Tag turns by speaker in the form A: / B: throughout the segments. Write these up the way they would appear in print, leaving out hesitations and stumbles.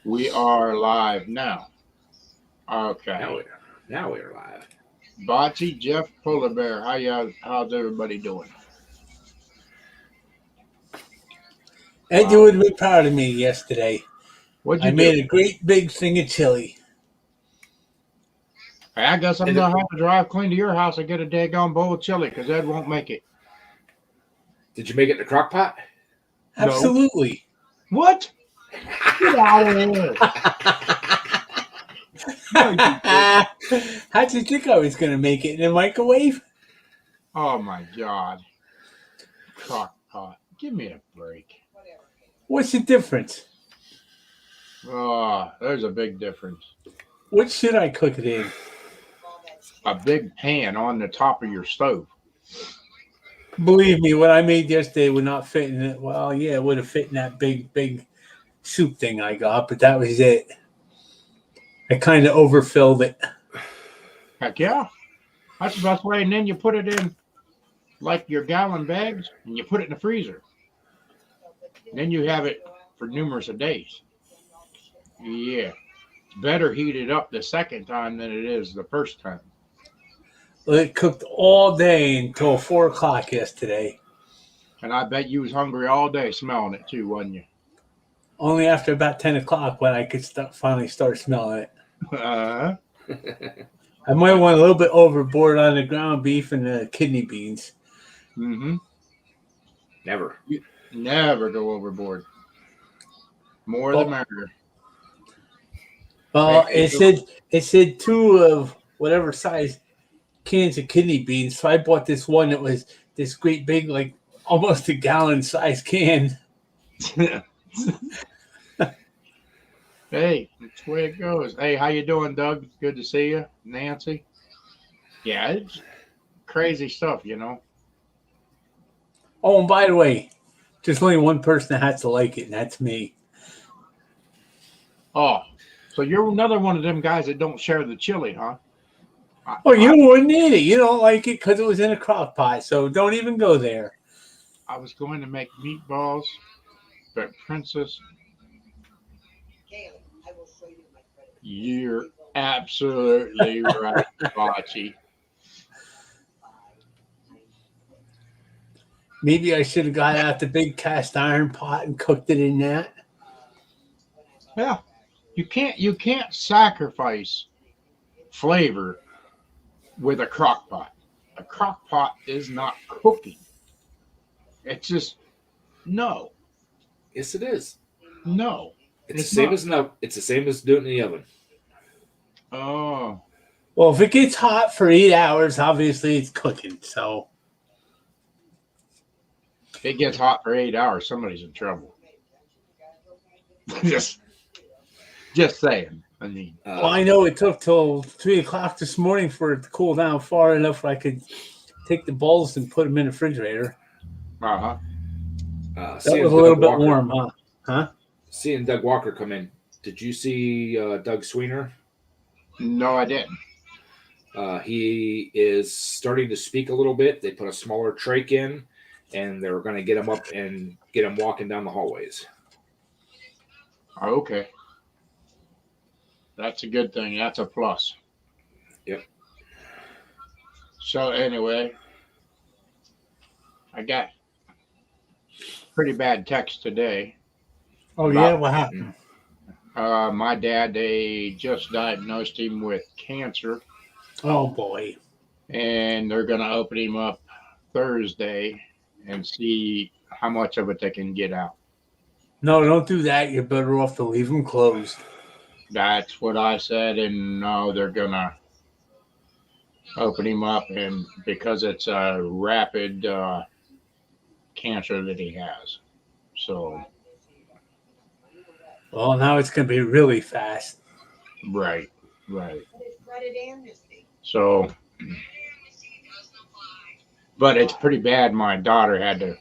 A: We are live now.
B: Now
A: Okay.
B: we're now we're live.
A: Bocce, Jeff, Polar Bear. How's everybody doing?
C: Ed, you
A: Wow.
C: would be proud of me yesterday.
A: What'd
C: I
A: you do?
C: made a great big thing of chili.
A: Hey, I guess I'm
B: Is it,
A: gonna have to drive clean to your house and get a daggone bowl of chili because Ed won't make it.
B: did you make it in the crock pot?
A: No.
C: Absolutely.
A: What? Get out of here. No, you did.
C: How'd you think I was going to make it in a microwave?
A: Oh my God. Crock pot. Give me a break.
C: What's the difference?
A: Oh, there's a big difference.
C: What should I cook it in?
A: A big pan on the top of your stove.
C: Believe me, what I made yesterday would not fit in it. Well, yeah, it would have fit in that big soup thing I got, but that was it. I kind of overfilled it.
A: Heck yeah. That's the best way. And then you put it in like your gallon bags and you put it in the freezer. Then you have it for numerous of days. Yeah. It's better heated up the second time than it is the first time.
C: Well, it cooked all day until 4 o'clock yesterday.
A: And I bet you was hungry all day smelling it too, wasn't you?
C: Only after about 10 o'clock when I could finally start smelling it.
A: Uh,
C: I might want a little bit overboard on the ground beef and the kidney beans.
A: mm-hmm.
B: Never.
A: You never go overboard. More the
C: Well,
A: merrier.
C: well,
A: Hey,
C: it said two of whatever size cans of kidney beans. So I bought this one that was this great big, like almost a gallon size can.
A: hey, that's the way it goes. Hey, how you doing, Doug? Good to see you. Nancy? Yeah, it's crazy stuff, you know.
C: Oh, and by the way, there's only one person that has to like it, and that's me.
A: Oh, so you're another one of them guys that don't share the chili, huh? I,
C: Oh,
A: I,
C: you wouldn't eat it. You don't like it because it was in a crock pot. So don't even go there.
A: I was going to make meatballs, but Princess, you're absolutely right, Bocce.
C: Maybe I should have got out the big cast iron pot and cooked it in that.
A: Yeah, you can't sacrifice flavor with a crock pot. A crock pot is not cooking. It's just no,
B: Yes, it is.
A: no,
B: It's the
A: it's
B: same
A: not.
B: as no. It's the same as doing it in the oven.
A: Oh,
C: Well, if it gets hot for 8 hours, obviously it's cooking. So
A: it gets hot for 8 hours. Somebody's in trouble. just, just saying. I mean,
C: well, I
B: Uh,
C: know it took till 3 o'clock this morning for it to cool down far enough where I could take the bowls and put them in the refrigerator.
A: uh huh.
C: That was
B: seeing
C: a little
B: Doug
C: bit
B: Walker.
C: warm, huh? Huh?
B: Seeing Doug Walker come in. Did you see Doug Sweener?
A: No, I didn't.
B: He is starting to speak a little bit. They put a smaller trach in, and they're going to get him up and get him walking down the hallways.
A: Okay, that's a good thing. That's a plus.
B: Yep.
A: So anyway, I got pretty bad text today
C: Oh yeah,
A: about
C: what happened?
A: my dad. They just diagnosed him with cancer,
C: Oh boy.
A: and they're going to open him up Thursday and see how much of it they can get out.
C: No, don't do that. You're better off to leave them closed.
A: That's what I said, and no, they're going to open him up, and because it's a rapid cancer that he has. So,
C: Well, now it's going to be really fast.
A: right, right. So, but it's pretty bad. My daughter had to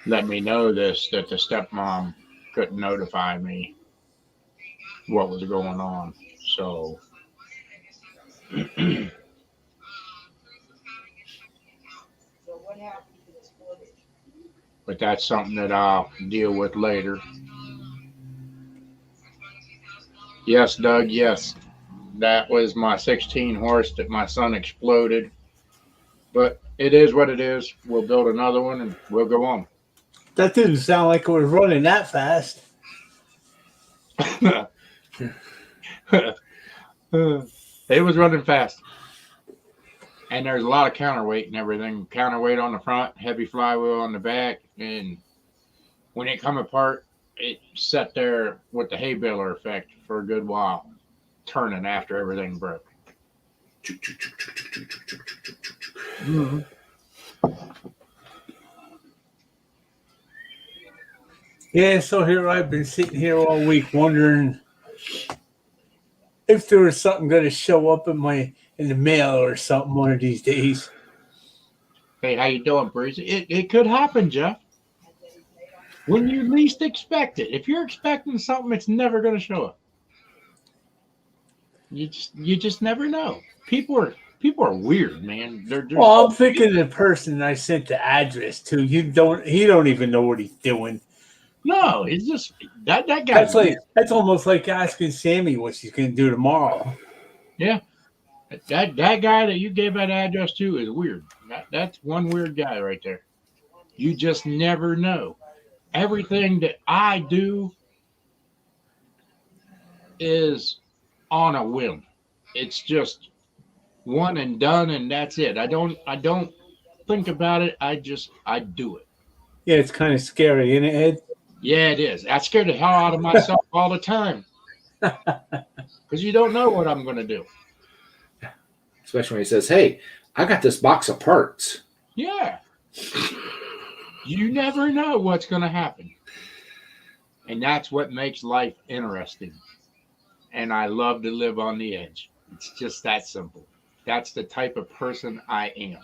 A: let me know this that the stepmom couldn't notify me what was going on. So, but that's something that I'll deal with later. Yes, Doug, yes. That was my 16 horse that my son exploded. But it is what it is. We'll build another one and we'll go on.
C: That didn't sound like it was running that fast.
A: It was running fast. And there's a lot of counterweight and everything. Counterweight on the front, heavy flywheel on the back. And when it come apart, it sat there with the hay baler effect for a good while, turning after everything broke.
C: Mm-hmm. Yeah, so here I've been sitting here all week wondering if there was something going to show up in the mail or something one of these days.
A: Hey, how you doing, Breezy? It could happen, Jeff. When you least expect it. If you're expecting something, it's never going to show up. You just never know. People are weird, man. They're
C: Well, I'm thinking the person I sent the address to. He don't even know what he's doing.
A: no. It's just that guy.
C: That's almost like asking Sammy what she's going to do tomorrow.
A: Yeah. That guy that you gave that address to is weird. That's one weird guy right there. You just never know. Everything that I do is on a whim. It's just one and done, and that's it. I don't think about it. I do it.
C: Yeah, it's kind of scary, isn't it, Ed?
A: Yeah, it is. I scare the hell out of myself all the time because you don't know what I'm going to do.
B: Especially when he says, "Hey, I got this box of parts."
A: Yeah. You never know what's going to happen. And that's what makes life interesting. And I love to live on the edge. It's just that simple. That's the type of person I am.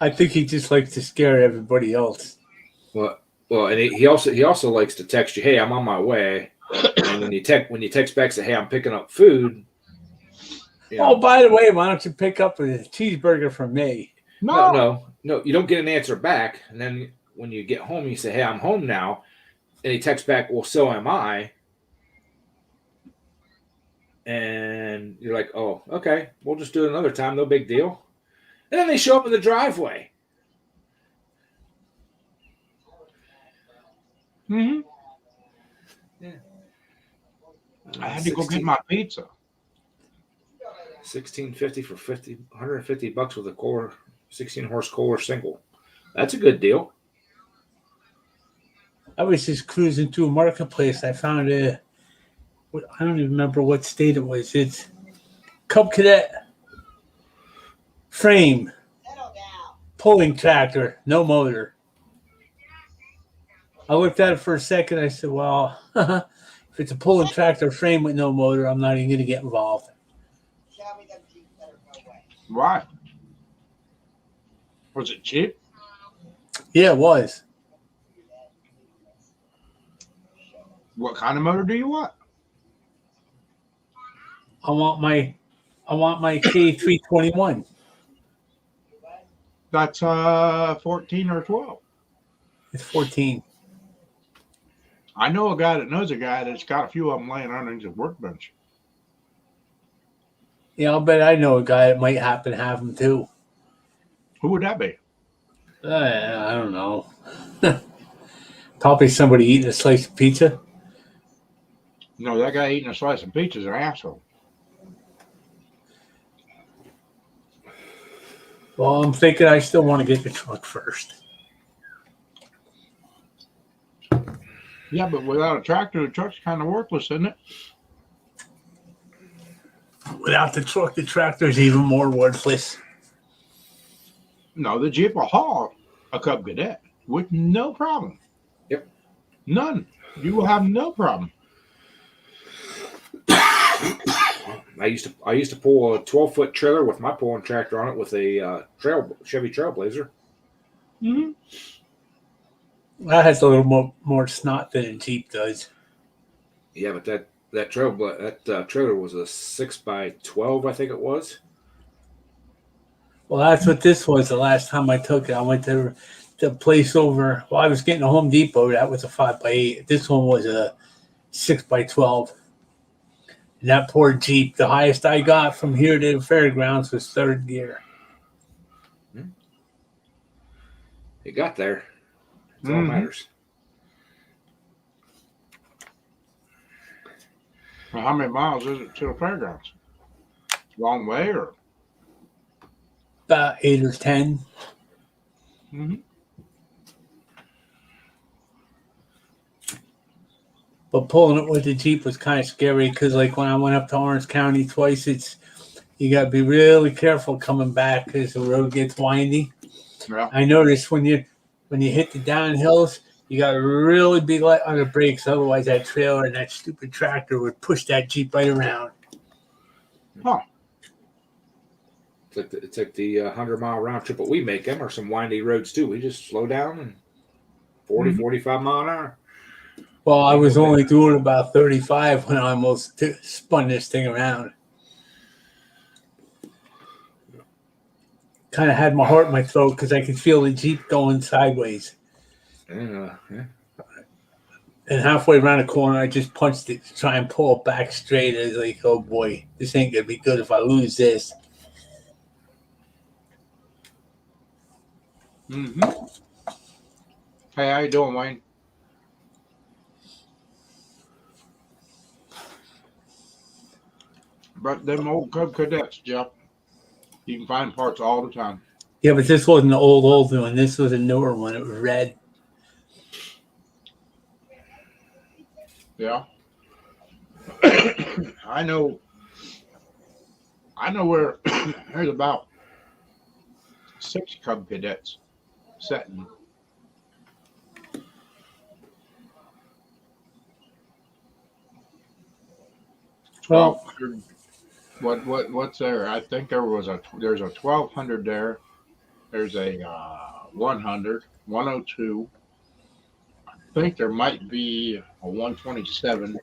C: I think he just likes to scare everybody else.
B: Well, and he also likes to text you, "Hey, I'm on my way." And when you text back, say, "Hey, I'm picking up food." You know,
C: Oh, by the way, why don't you pick up a cheeseburger from me?
B: no, you don't get an answer back. And then when you get home, you say, "Hey, I'm home now," and he texts back, "Well, so am I." And you're like, "Oh, okay, we'll just do it another time, no big deal." And then they show up in the driveway.
A: Mm-hmm.
B: Yeah.
A: I had to go get my pizza.
B: $16.50 for $150 with a Kohler 16 horse Kohler single. That's a good deal.
C: I was just cruising through a marketplace. I found I don't even remember what state it was. It's Cub Cadet frame, pulling tractor, no motor. I looked at it for a second. I said, well, if it's a pulling tractor frame with no motor, I'm not even going to get involved.
A: Why? Was it cheap?
C: Yeah, it was.
A: What kind of motor do you want?
C: I want my K321.
A: That's 14 or 12.
C: It's 14.
A: I know a guy that knows a guy that's got a few of them laying on his workbench.
C: Yeah, I'll bet I know a guy that might happen to have them too.
A: Who would that be?
C: I don't know. Probably somebody eating a slice of pizza.
A: No, that guy eating a slice of pizza is an asshole.
C: Well, I'm thinking I still want to get the truck first.
A: Yeah, but without a tractor, the truck's kind of worthless, isn't it?
C: Without the truck, the tractor is even more worthless.
A: No, the Jeep will haul a Cub Cadet with no problem.
B: Yep.
A: None. You will have no problem.
B: I used to pull a 12-foot trailer with my pulling tractor on it with a Chevy Trailblazer.
A: Mm-hmm.
C: That has a little more snot than a Jeep does.
B: Yeah, but that trailer was a 6x12, I think it was.
C: Well, that's what this was the last time I took it. I went to the place over. Well, I was getting a Home Depot. That was a 5x8. This one was a 6x12. And that poor Jeep, the highest I got from here to the fairgrounds was third gear.
B: It got there. That's all
A: Mhm.
B: that matters.
A: Well, how many miles is it to the fairgrounds? Long way, or?
C: About 8 or 10.
A: Mm-hmm.
C: But pulling it with the Jeep was kind of scary because, like, when I went up to Orange County twice, you got to be really careful coming back because the road gets windy.
A: Yeah.
C: I noticed when you hit the downhills, you got to really be light on the brakes. Otherwise, that trailer and that stupid tractor would push that Jeep right around.
B: It's like the 100-mile round trip that we make. Them are some windy roads too. We just slow down and 40, 45 mile an hour.
C: Well, I was only doing about 35 when I almost spun this thing around. Kind of had my heart in my throat because I could feel the Jeep going sideways.
B: Yeah.
C: And halfway around the corner, I just punched it to try and pull it back straight. I was like, oh boy, this ain't going to be good if I lose this.
A: Mm-hmm. Hey, how you doing, Wayne? But them old Cub Cadets, Jeff, you can find parts all the time.
C: Yeah, but this wasn't the old one. This was a newer one. It was red.
A: Yeah. I know where there's about 6 Cub Cadets sitting.
C: Well,
A: What's there? I think there's a 1200 there. There's a 100, 102. I think there might be a 127.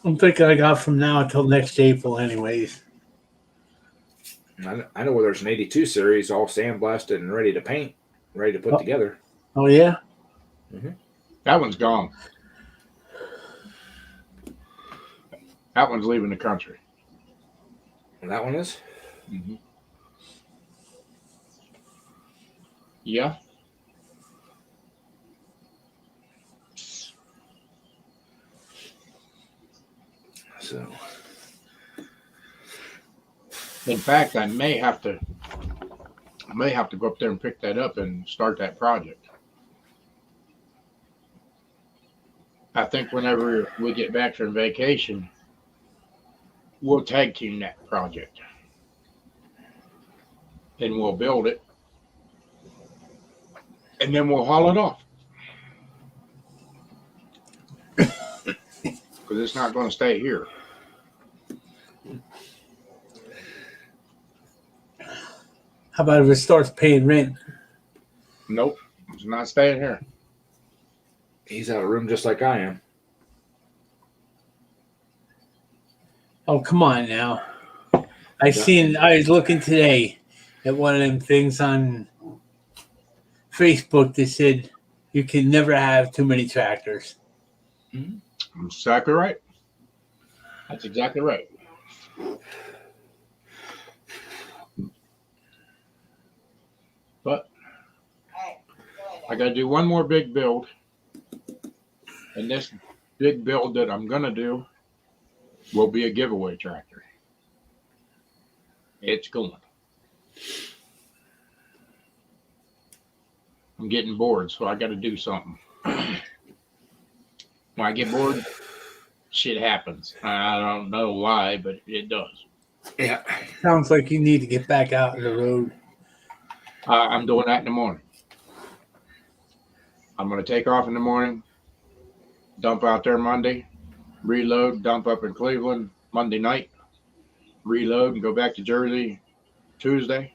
C: I'm thinking I got from now until next April, anyways.
B: I know where there's an 82 series all sandblasted and ready to paint, ready to put together.
C: Oh, yeah?
A: That one's gone. That one's leaving the country.
B: And that one is?
A: Mm-hmm. Yeah.
B: So,
A: In fact, I may have to go up there and pick that up and start that project. I think whenever we get back from vacation, we'll tag team that project. And we'll build it. And then we'll haul it off. Because it's not going to stay here.
C: How about if it starts paying rent?
A: Nope. It's not staying here.
B: he's out of room just like I am.
C: Oh, come on now. I was looking today at one of them things on Facebook that said you can never have too many tractors.
A: That's exactly right. That's exactly right. But I got to do one more big build. And this big build that I'm going to do will be a giveaway tractor. It's going. I'm getting bored, so I got to do something. When I get bored, shit happens. I don't know why, but it does.
B: Yeah.
C: Sounds like you need to get back out on the road.
A: I'm doing that in the morning. I'm going to take off in the morning, dump out there Monday, reload, dump up in Cleveland Monday night, reload and go back to Jersey Tuesday,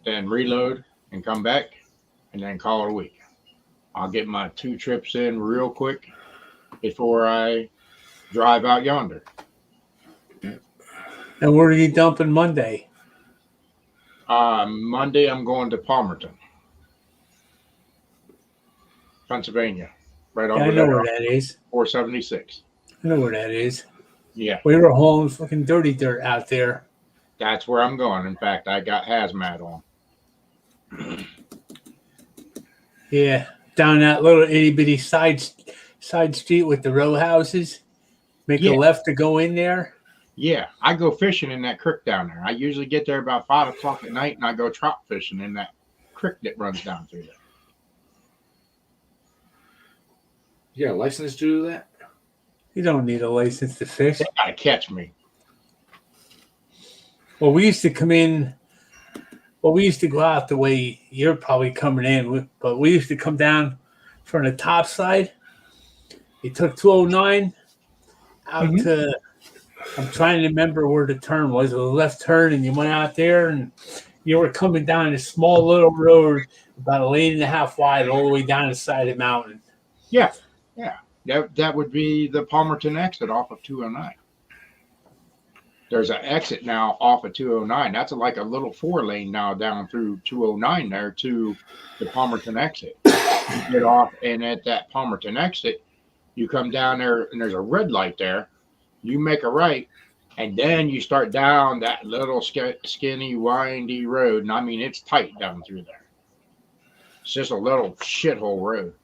A: then reload and come back, and then call it a week. I'll get my 2 trips in real quick before I drive out yonder.
C: And where are you dumping Monday?
A: Monday, I'm going to Palmerton, Pennsylvania. right
C: Yeah, I
A: over
C: know
A: there,
C: where that is.
A: 476.
C: I know where that is.
A: Yeah,
C: We were hauling fucking dirty dirt out there.
A: that's where I'm going. In fact, I got hazmat on.
C: Yeah, down that little itty bitty side street with the row houses. Make
A: Yeah.
C: a left to go in there.
A: Yeah, I go fishing in that creek down there. I usually get there about 5 o'clock at night, and I go trout fishing in that creek that runs down through there.
B: You got a license to do that?
C: You don't need a license to fish.
A: They gotta catch me.
C: Well, we used to come in. Well, we used to go out the way you're probably coming in, but we used to come down from the top side. You took 209 out
A: Mhm.
C: to. I'm trying to remember where the turn was. It was a left turn, and you went out there, and you were coming down a small little road, about a lane and a half wide, all the way down the side of the mountain.
A: Yeah. That would be the Palmerton exit off of 209. There's an exit now off of 209. That's like a little 4-lane now down through 209 there to the Palmerton exit. You get off, and at that Palmerton exit, you come down there, and there's a red light there. You make a right, and then you start down that little skinny, windy road. And I mean, it's tight down through there. It's just a little shithole road.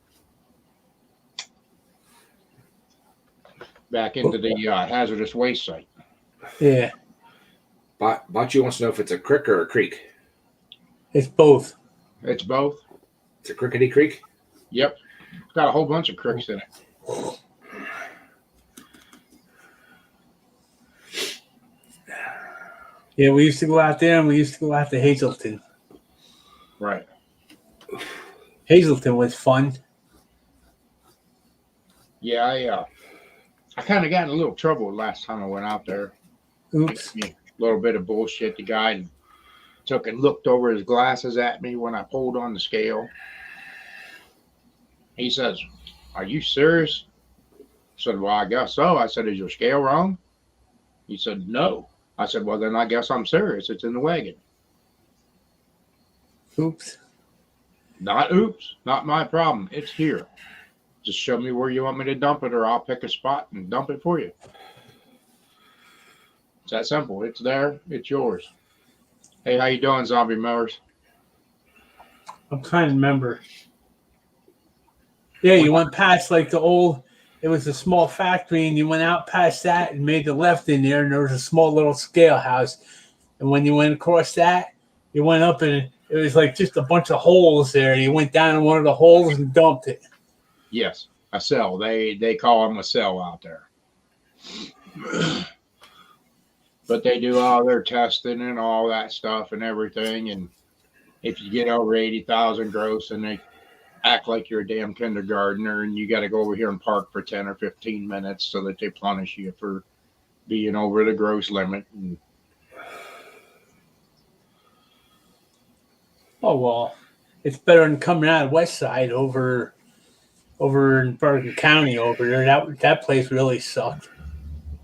A: Back into the hazardous waste site.
C: Yeah,
B: Bocce wants to know if it's a creek or a creek.
C: it's both.
A: It's both.
B: It's a crickety creek.
A: Yep. It's got a whole bunch of creeks in it.
C: Yeah, we used to go out there, and we used to go out to Hazleton.
A: Right.
C: Hazleton was fun.
A: Yeah, I kind of got in a little trouble last time I went out there.
C: Oops.
A: A little bit of bullshit. The guy took and looked over his glasses at me when I pulled on the scale. He says, "Are you serious?" I said, "Well, I guess so." I said, "Is your scale wrong?" He said, "No." I said, "Well, then I guess I'm serious. It's in the wagon."
C: Oops.
A: Not oops. Not my problem. It's here. Just show me where you want me to dump it, or I'll pick a spot and dump it for you. It's that simple. It's there. It's yours. Hey, how you doing, Zombie Mowers?
C: I'm trying to remember. Yeah, you went past like the old. It was a small factory, and you went out past that and made the left in there, and there was a small little scale house. And when you went across that, you went up, and it was like just a bunch of holes there. You went down in one of the holes and dumped it.
A: Yes, a cell. They call them a cell out there. But they do all their testing and all that stuff and everything. And if you get over 80,000 gross, and they act like you're a damn kindergartner, and you got to go over here and park for 10 or 15 minutes so that they punish you for being over the gross limit. And
C: Oh well, it's better than coming out of West Side over in Bergen County over there. That place really sucked.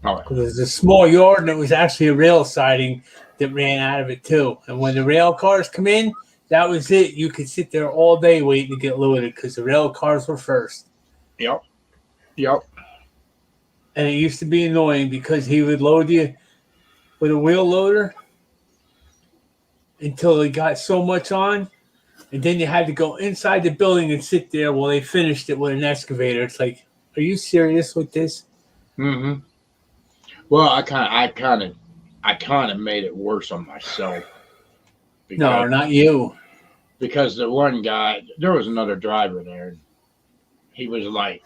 A: oh,
C: It was a small yard, and it was actually a rail siding that ran out of it too. And when the rail cars come in, that was it. You could sit there all day waiting to get loaded because the rail cars were first.
A: yep.
C: And it used to be annoying because he would load you with a wheel loader until he got so much on, and then you had to go inside the building and sit there while they finished it with an excavator. It's like, are you serious with this?
A: Mm-hmm. Well, I kind of made it worse on myself.
C: No, not you.
A: Because the one guy, there was another driver there. And he was like,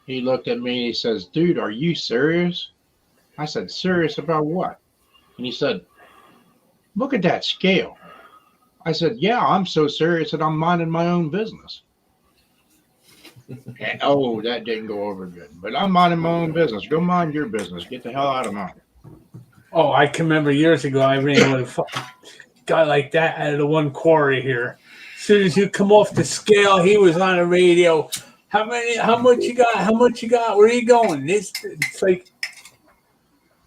A: he looked at me and he says, "Dude, are you serious?" I said, "Serious about what?" And he said, "Look at that scale." I said, "Yeah, I'm so serious that I'm minding my own business." And, oh, that didn't go over good. But I'm minding my own business. Go mind your business. Get the hell out of mine.
C: Oh, I can remember years ago I ran with a fucking guy like that out of the one quarry here. As soon as you come off the scale, he was on the radio. How much you got? How much you got? Where are you going? It's like,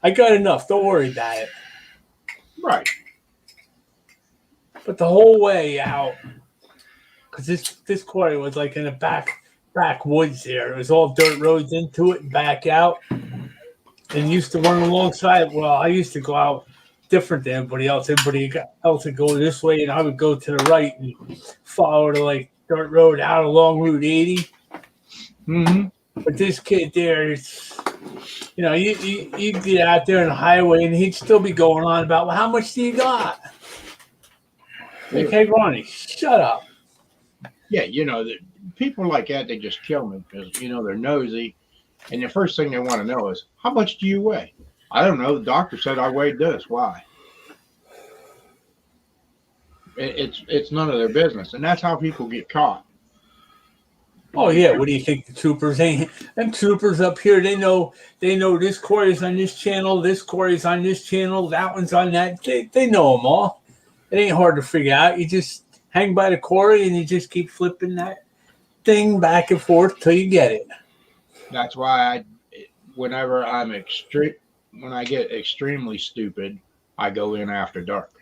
C: I got enough. Don't worry about it.
A: Right.
C: But the whole way out, because this quarry was like in the backwoods there. It was all dirt roads into it and back out. And used to run alongside. Well, I used to go out different than everybody else. Everybody else would go this way, and I would go to the right and follow the like dirt road out along Route 80.
A: Mm-hmm.
C: But this kid there, it's, you know, you get out there on the highway, and he'd still be going on about, well, how much do you got? Like, hey, Ronnie, shut up.
A: Yeah, you know, people like that, they just kill me because, you know, they're nosy. And the first thing they want to know is, how much do you weigh? I don't know. The doctor said I weighed this. Why? It's none of their business. And that's how people get caught.
C: Oh yeah, what do you think the troopers ain't? Them troopers up here, they know this quarry's on this channel, this quarry's on this channel, that one's on that. They know them all. It ain't hard to figure out. You just hang by the quarry and you just keep flipping that thing back and forth till you get it.
A: That's why whenever when I get extremely stupid, I go in after dark.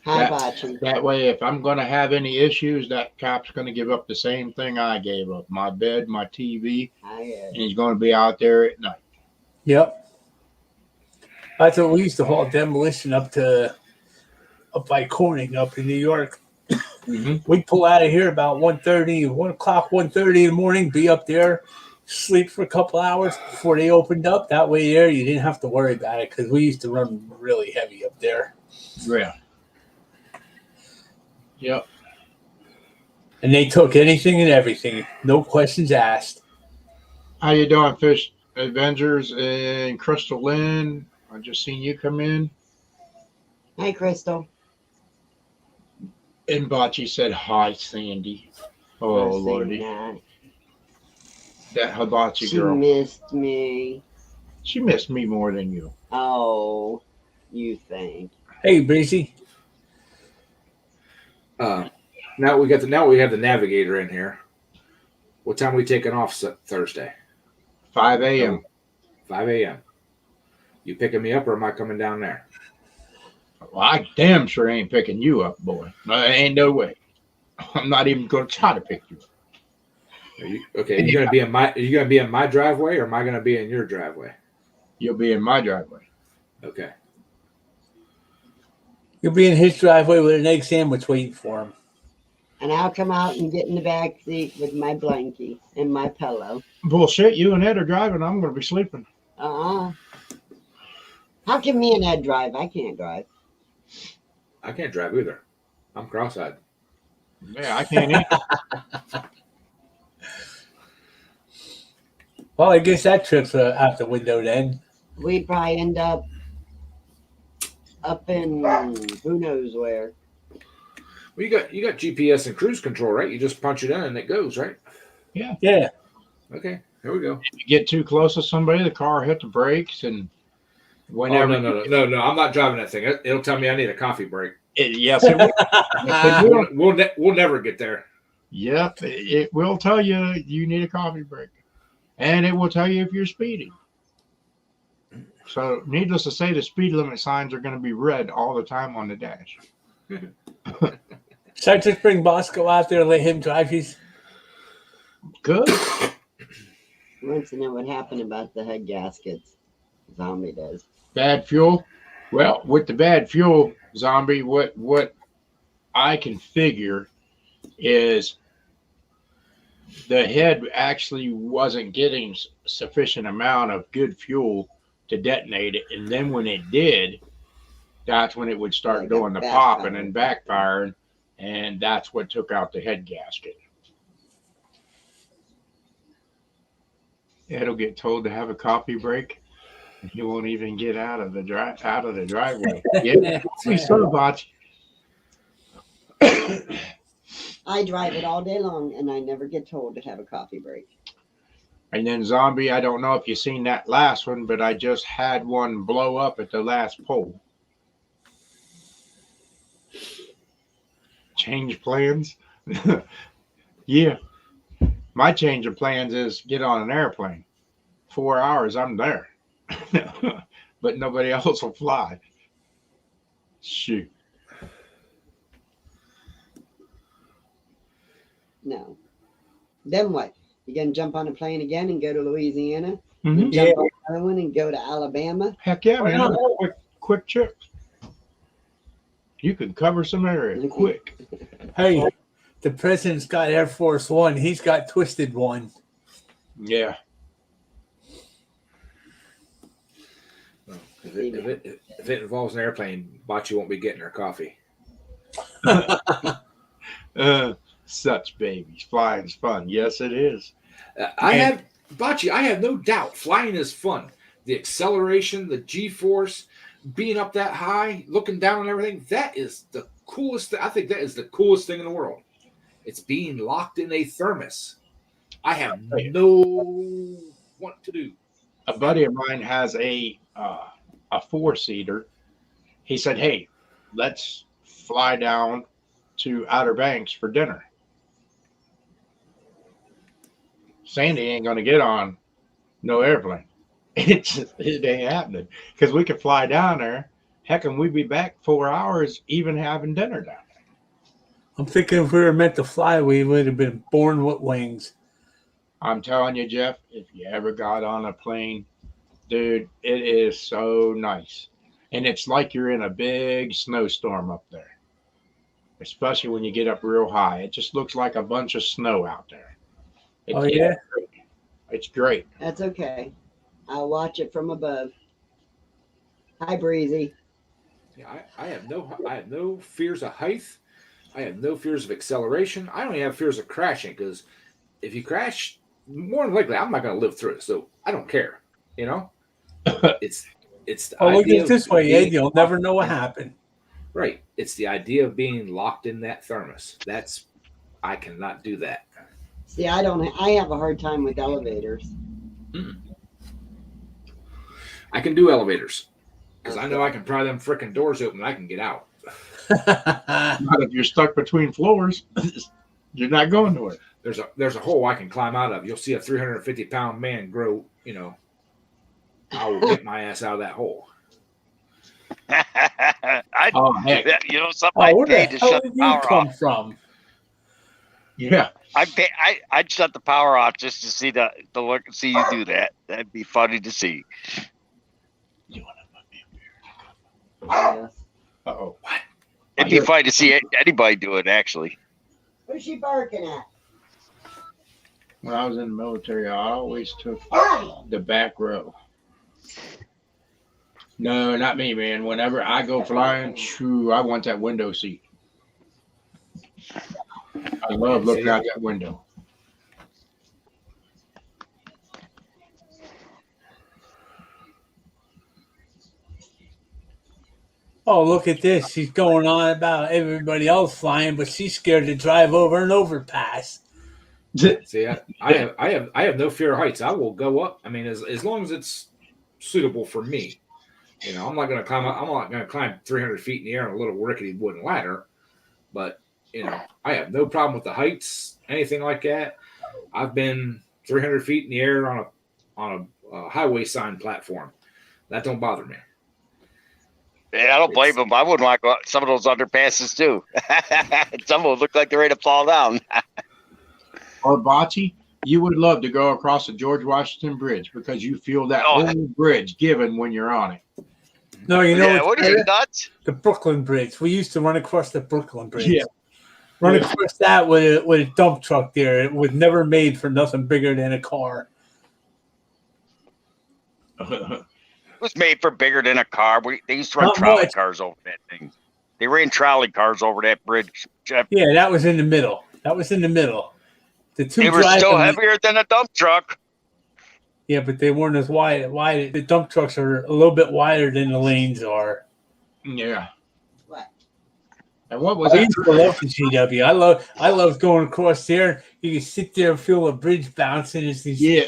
A: That way, if I'm going to have any issues, that cop's going to give up the same thing I gave up: my bed, my TV, and he's going to be out there at night.
C: Yep. That's what we used to haul demolition up by Corning up in New York.
A: Mm-hmm.
C: We'd pull out of here about 1:30 in the morning, be up there, sleep for a couple hours before they opened up. That way there, you didn't have to worry about it because we used to run really heavy up there.
A: Yeah. Yep.
C: And they took anything and everything, no questions asked.
A: How you doing, Fish Avengers and Crystal Lynn? I just seen you come in.
D: Hi, Crystal.
A: And Bocce said, hi, Sandy. Oh, Lordy. That hibachi
D: She
A: girl.
D: missed me.
A: She missed me more than you.
D: Oh, you think.
C: Hey, Breezy.
B: Now we have the navigator in here. What time are we taking off Thursday?
A: 5 a.m.
B: 5 a.m. You picking me up or am I coming down there?
A: Well, I damn sure ain't picking you up, boy. No, ain't no way. I'm not even going to try to pick you up.
B: Are you gonna be in my driveway or am I gonna be in your driveway?
A: You'll be in my driveway.
B: Okay.
C: You'll be in his driveway with an egg sandwich waiting for him.
D: And I'll come out and get in the back seat with my blankie and my pillow.
A: Bullshit, you and Ed are driving. I'm going to be sleeping.
D: How can me and Ed drive? I can't drive.
B: I can't drive either. I'm cross-eyed.
A: Yeah, I can't eat.
C: Well, I guess that trip's out the window then.
D: We'd probably end up in who knows where.
B: Well, you got GPS and cruise control, right? You just punch it in and it goes, right?
A: Yeah.
C: Yeah.
B: Okay, here we go.
A: If you get too close to somebody, the car hit the brakes, and whenever.
B: Oh, no! I'm not driving that thing. It'll tell me I need a coffee break.
A: Yes, it will. Yes, it will.
B: We'll never get there.
A: Yep, it will tell you you need a coffee break, and it will tell you if you're speeding. So, needless to say, the speed limit signs are going to be red all the time on the dash.
C: Should I just bring Bosco out there and let him drive his?
A: Good.
D: Wants to know what happened about the head gaskets. Zombie does.
A: Bad fuel. Well, with the bad fuel, Zombie, what I can figure is the head actually wasn't getting sufficient amount of good fuel to detonate it, and then when it did, that's when it would start
D: Like
A: doing the popping and backfiring, and that's what took out the head gasket. It'll get told to have a coffee break, and he won't even get out of the driveway. Yeah, we so much.
D: I drive it all day long, and I never get told to have a coffee break.
A: And then Zombie, I don't know if you've seen that last one, but I just had one blow up at the last pole. Change plans? Yeah. My change of plans is get on an airplane. 4 hours, I'm there. But nobody else will fly. Shoot.
D: No. Then what? You gonna jump on a plane again and go to Louisiana?
A: Mhm.
C: Yeah.
D: Jump on another one and go to Alabama?
A: Heck yeah,
C: Why
A: man.
C: not?
A: Quick trip. You can cover some area quick.
C: Hey, the president's got Air Force One. He's got Twisted One.
A: Yeah.
B: Well, if it involves an airplane, Bocce won't be getting her coffee.
A: Such babies. Flying's fun. Yes, it is.
B: I have no doubt flying is fun. The acceleration, the G-force, being up that high, looking down on everything, that is the coolest thing. I think that is the coolest thing in the world. It's being locked in a thermos. I have no what to do.
A: A buddy of mine has a 4-seater. He said, "Hey, let's fly down to Outer Banks for dinner." Sandy ain't gonna get on no airplane. It ain't happening because we could fly down there. Heck, and we'd be back 4 hours, even having dinner down there.
C: I'm thinking if we were meant to fly, we would have been born with wings.
A: I'm telling you, Jeff, if you ever got on a plane, dude, it is so nice. And it's like you're in a big snowstorm up there, especially when you get up real high. It just looks like a bunch of snow out there.
C: Oh, yeah?
A: It's great.
D: That's okay. I'll watch it from above. Hi, Breezy.
B: Yeah, I have no fears of height. I have no fears of acceleration. I only have fears of crashing because if you crash, more than likely I'm not going to live through it. So I don't care. You know, it's the
C: Oh, look
B: idea
C: at it this
B: of
C: way, Ed.
B: being
C: You'll never know what happened.
B: right. It's the idea of being locked in that thermos. I cannot do that.
D: See, I have a hard time with elevators.
B: I can do elevators because I know I can pry them frickin' doors open and I can get out.
A: Not if you're stuck between floors. You're not going to it.
B: There's a hole I can climb out of. You'll see a 350-pound man grow. You know, I will get my ass out of that hole.
A: Oh, heck.
E: Something
C: Oh,
E: I'd
C: where the
E: pay to
C: hell
E: shut
C: did
E: the
C: you
E: power
C: come
E: off.
C: from?
A: Yeah.
E: I'd shut the power off just to see the look, see you do that. That'd be funny to see.
A: You want to put me
D: Yes.
A: Uh-oh. What?
E: It'd be funny to see anybody do it. Actually,
D: Who's she barking at?
A: When I was in the military, I always took the back row. No, not me, man. Whenever I go flying, shoo, I want that window seat. I love looking out that window.
C: Oh, look at this. She's going on about everybody else flying, but she's scared to drive over an overpass.
B: See, I have no fear of heights. I will go up. I mean, as long as it's suitable for me. You know, I'm not going to climb 300 feet in the air on a little rickety wooden ladder. But you know, I have no problem with the heights, anything like that. I've been 300 feet in the air on a highway sign platform. That don't bother me.
E: yeah, I don't blame them. I wouldn't want to go up some of those underpasses too. Some of them look like they're ready to fall down.
A: Or Bocce, you would love to go across the George Washington Bridge because you feel that whole bridge given when you're on it.
C: No, you know
E: Yeah,
C: what's
E: what are you
C: better?
E: nuts?
C: The Brooklyn Bridge. We used to run across the Brooklyn Bridge.
A: Yeah.
C: Run across that with a dump truck there. It was never made for nothing bigger than a car.
E: It was made for bigger than a car. They used to run
C: Not
E: trolley
C: much.
E: cars over that thing. They ran trolley cars over that bridge. Jeff.
C: Yeah, that was in the middle. The two
E: They were still
C: driving-
E: heavier than a dump truck.
C: Yeah, but they weren't as wide. The dump trucks are a little bit wider than the lanes are.
A: Yeah.
D: What?
A: And what was
C: I
A: that?
C: used to love the GW. I love going across there. You can sit there and feel the bridge bouncing. It's these,
A: Yeah.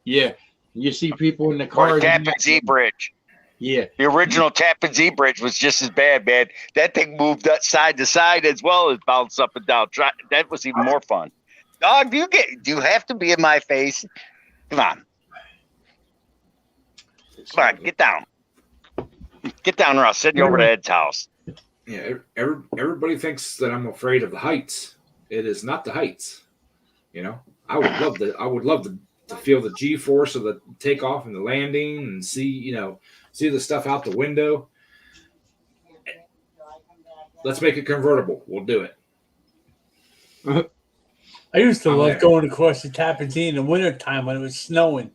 A: Yeah. You see people in the
E: Or
A: cars.
E: the Tappan Zee Bridge.
A: Yeah.
E: The original Tappan Zee Bridge was just as bad, man. That thing moved side to side as well as bounced up and down. That was even more fun. Dog, do you have to be in my face? Come on. Come on, get down. Get down or I'll send you over to Ed's house.
B: Yeah, everybody thinks that I'm afraid of the heights, It is not the heights. You know, I would love to feel the G force of the takeoff and the landing and see the stuff out the window. Let's make it convertible. We'll do it.
C: I used to
B: I'm
C: love
B: there.
C: going across the Tappan Zee in the wintertime when it was snowing.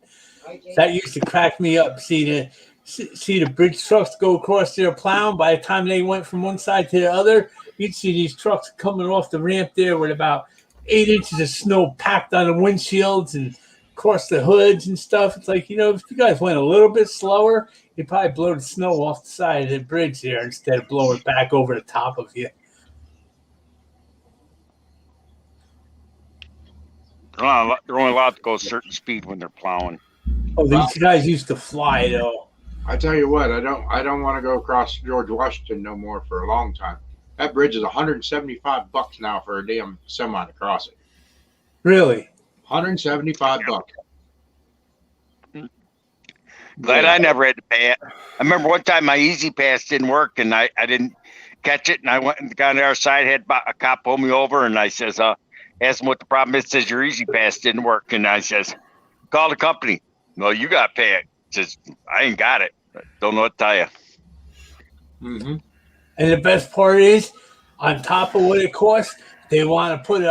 C: That used to crack me up. See the bridge trucks go across there plowing. By the time they went from one side to the other, you'd see these trucks coming off the ramp there with about 8 inches of snow packed on the windshields and across the hoods and stuff. It's like, if you guys went a little bit slower, you'd probably blow the snow off the side of the bridge there instead of blowing it back over the top of you.
E: They're only allowed to go a certain speed when they're plowing.
C: Oh, these guys used to fly though.
A: I tell you what, I don't want to go across George Washington no more for a long time. That bridge is $175 now for a damn semi to cross it.
C: Really?
A: $175.
E: Glad I never had to pay it. I remember one time my Easy Pass didn't work and I didn't catch it, and I went and got on the other side, had a cop pull me over, and I says, asked him what the problem is. Says your Easy Pass didn't work, and I says, call the company. No, you got to pay it. Says I ain't got it. Don't know what to tell you.
A: Mm-hmm.
C: And the best part is, on top of what it costs, they want to put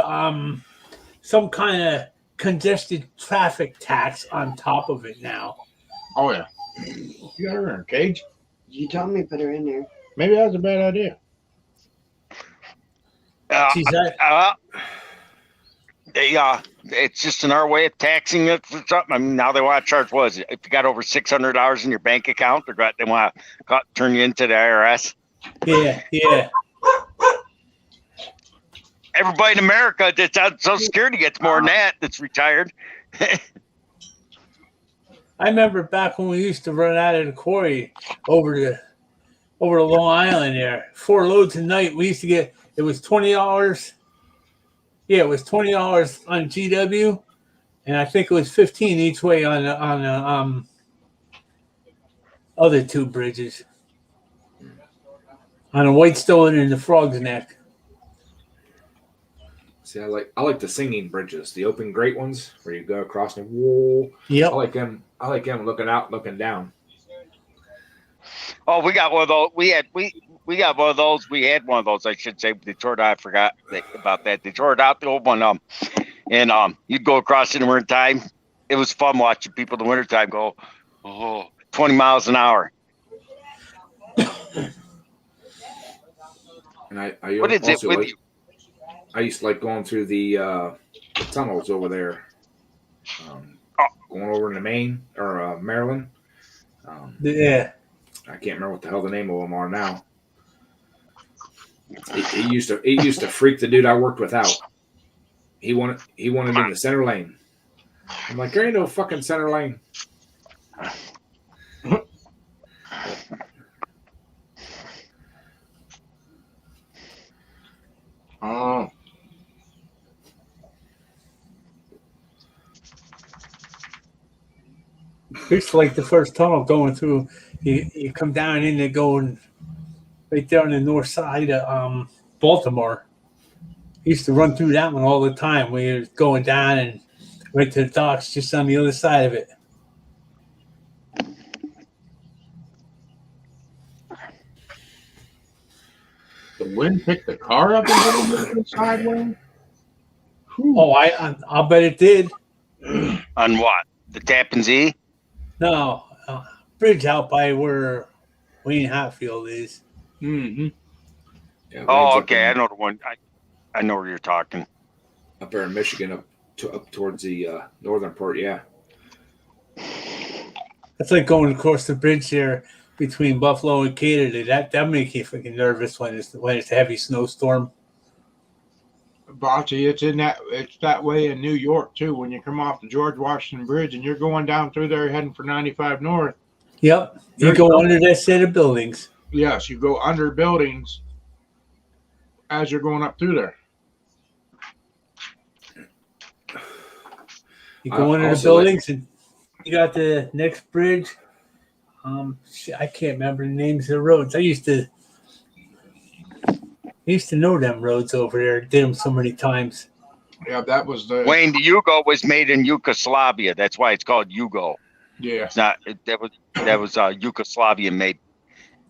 C: some kind of congested traffic tax on top of it now.
A: Oh yeah. You got her in a cage?
D: You told me to put her in there.
A: Maybe that was a bad idea.
C: Geez, that-
E: It's just another way of taxing it for something. I mean, now they want to charge, what is it? If you got over $600 in your bank account, they want to turn you into the IRS.
C: Yeah.
E: Everybody in America that's on Social Security gets more than that that's retired.
C: I remember back when we used to run out of the quarry over to Long Island there. 4 loads a night. We used to get, it was $20. Yeah, it was $20 on GW, and I think it was $15 each way on the other 2 bridges. On the Whitestone and the Frog's Neck.
B: See, I like the singing bridges, the open grate ones where you go across and whoa.
C: Yep.
B: I like them looking out, looking down.
E: Oh, we got one of those. We got one of those. We had one of those, I should say. They tore it out. I forgot about that. They tore it out, the old one. And you'd go across in the wintertime. It was fun watching people in the wintertime go, 20 miles an hour.
B: And I
E: What is it
B: also
E: with
B: like,
E: you?
B: I used to like going through the tunnels over there, going over into Maine or Maryland.
C: Yeah.
B: I can't remember what the hell the name of them are now. It used to freak the dude I worked with out. He wanted in the center lane. I'm like, there ain't no fucking center lane.
A: Oh.
C: It's like the first tunnel going through. You come down and they're going right there on the north side of Baltimore. Used to run through that one all the time. We were going down and right to the docks just on the other side of it.
A: The wind picked the car up and hit it sideways.
C: Oh, I'll bet it did.
E: On what? The Tappan Zee?
C: No, bridge out by where Wayne Hatfield is.
A: Mm-hmm.
B: Yeah,
E: Oh,
B: Wayne's
E: okay. I
B: up
E: know the one. I know where you're talking.
B: there in Michigan, up towards the northern part. Yeah.
C: That's like going across the bridge there between Buffalo and Canada. That makes you fucking nervous when it's a heavy snowstorm.
A: Bocce, it's that way in New York too. When you come off the George Washington Bridge and you're going down through there heading for 95 North.
C: Yep, you go under that set of buildings.
A: Yes, you go under buildings as you're going up through there.
C: You go under the buildings and you got the next bridge. I can't remember the names of the roads. I used to I used to know them roads over there. Did them so many times.
A: Yeah, that was the
E: Wayne, the Yugo was made in Yugoslavia. That's why it's called Yugo.
A: yeah.
E: It's not. That was Yugoslavia made.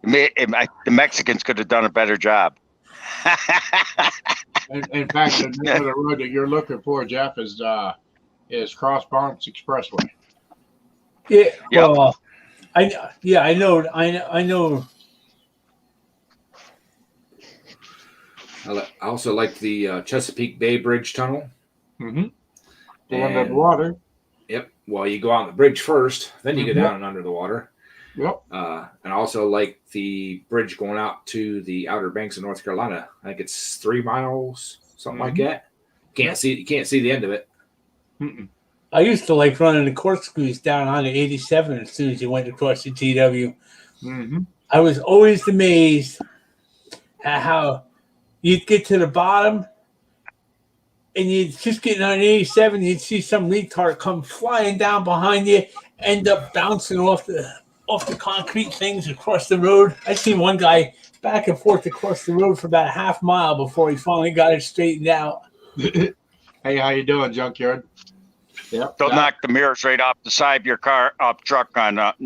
E: The Mexicans could have done a better job.
A: In fact, the name of the road that you're looking for, Jeff, is Cross Bronx Expressway.
C: Yeah.
E: Yep.
C: Well, I know.
B: I also like the Chesapeake Bay Bridge Tunnel.
A: Mm-hmm. Going under the
B: And-
A: water.
B: Yep. Well, you go on the bridge first, then you
A: Mhm.
B: go down and under the water.
A: Yep.
B: And I also like the bridge going out to the Outer Banks of North Carolina. I think it's 3 miles, something like that. You can't see the end of it.
A: Mm-mm.
C: I used to like running the corkscrews down on the 87 as soon as you went across the TW.
A: Mm-hmm.
C: I was always amazed at how you'd get to the bottom and you'd just get on 87, you'd see some retard come flying down behind you, end up bouncing off the concrete things across the road. I seen one guy back and forth across the road for about a half mile before he finally got it straightened out.
A: Hey, how you doing, Junkyard? Yep.
E: They'll knock the mirrors right off the side of your car, truck on up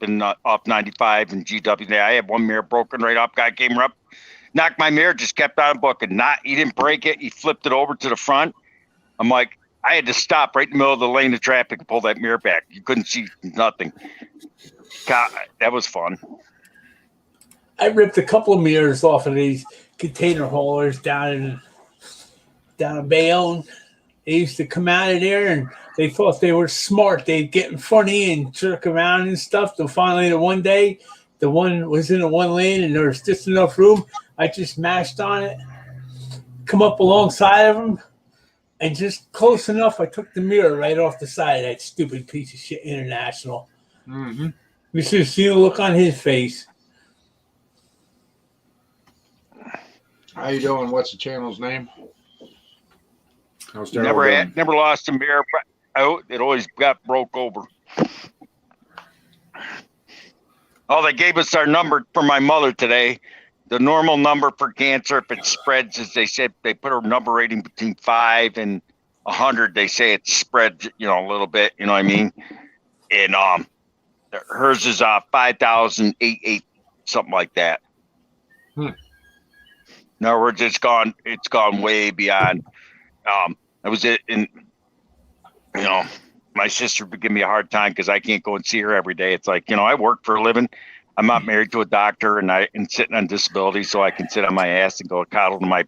E: in off 95 and GW. I had one mirror broken right up. Guy came up, knocked my mirror, just kept on booking. He didn't break it. He flipped it over to the front. I'm like, I had to stop right in the middle of the lane of traffic and pull that mirror back. You couldn't see nothing. God, that was fun.
C: I ripped a couple of mirrors off of these container haulers down in Bayonne. They used to come out of there and they thought they were smart. They'd get in front of you and jerk around and stuff. Till finally, the one day, the one was in the one lane and there was just enough room. I just mashed on it, come up alongside of them, and just close enough, I took the mirror right off the side of that stupid piece of shit International.
A: Mm-hmm.
C: You should have seen the look on his face.
A: How you doing? What's the channel's name?
B: How's Darryl doing?
E: Never lost a mirror. It always got broke over. Oh, they gave us our number for my mother today. The normal number for cancer, if it spreads, as they said, they put her number rating between 5 and 100. They say it spreads, a little bit. You know what I mean? And hers is 5,088, something like that. In other words, it's gone way beyond. I was in, my sister would give me a hard time because I can't go and see her every day. It's like, I work for a living. I'm not married to a doctor and sitting on disability, so I can sit on my ass and go coddle to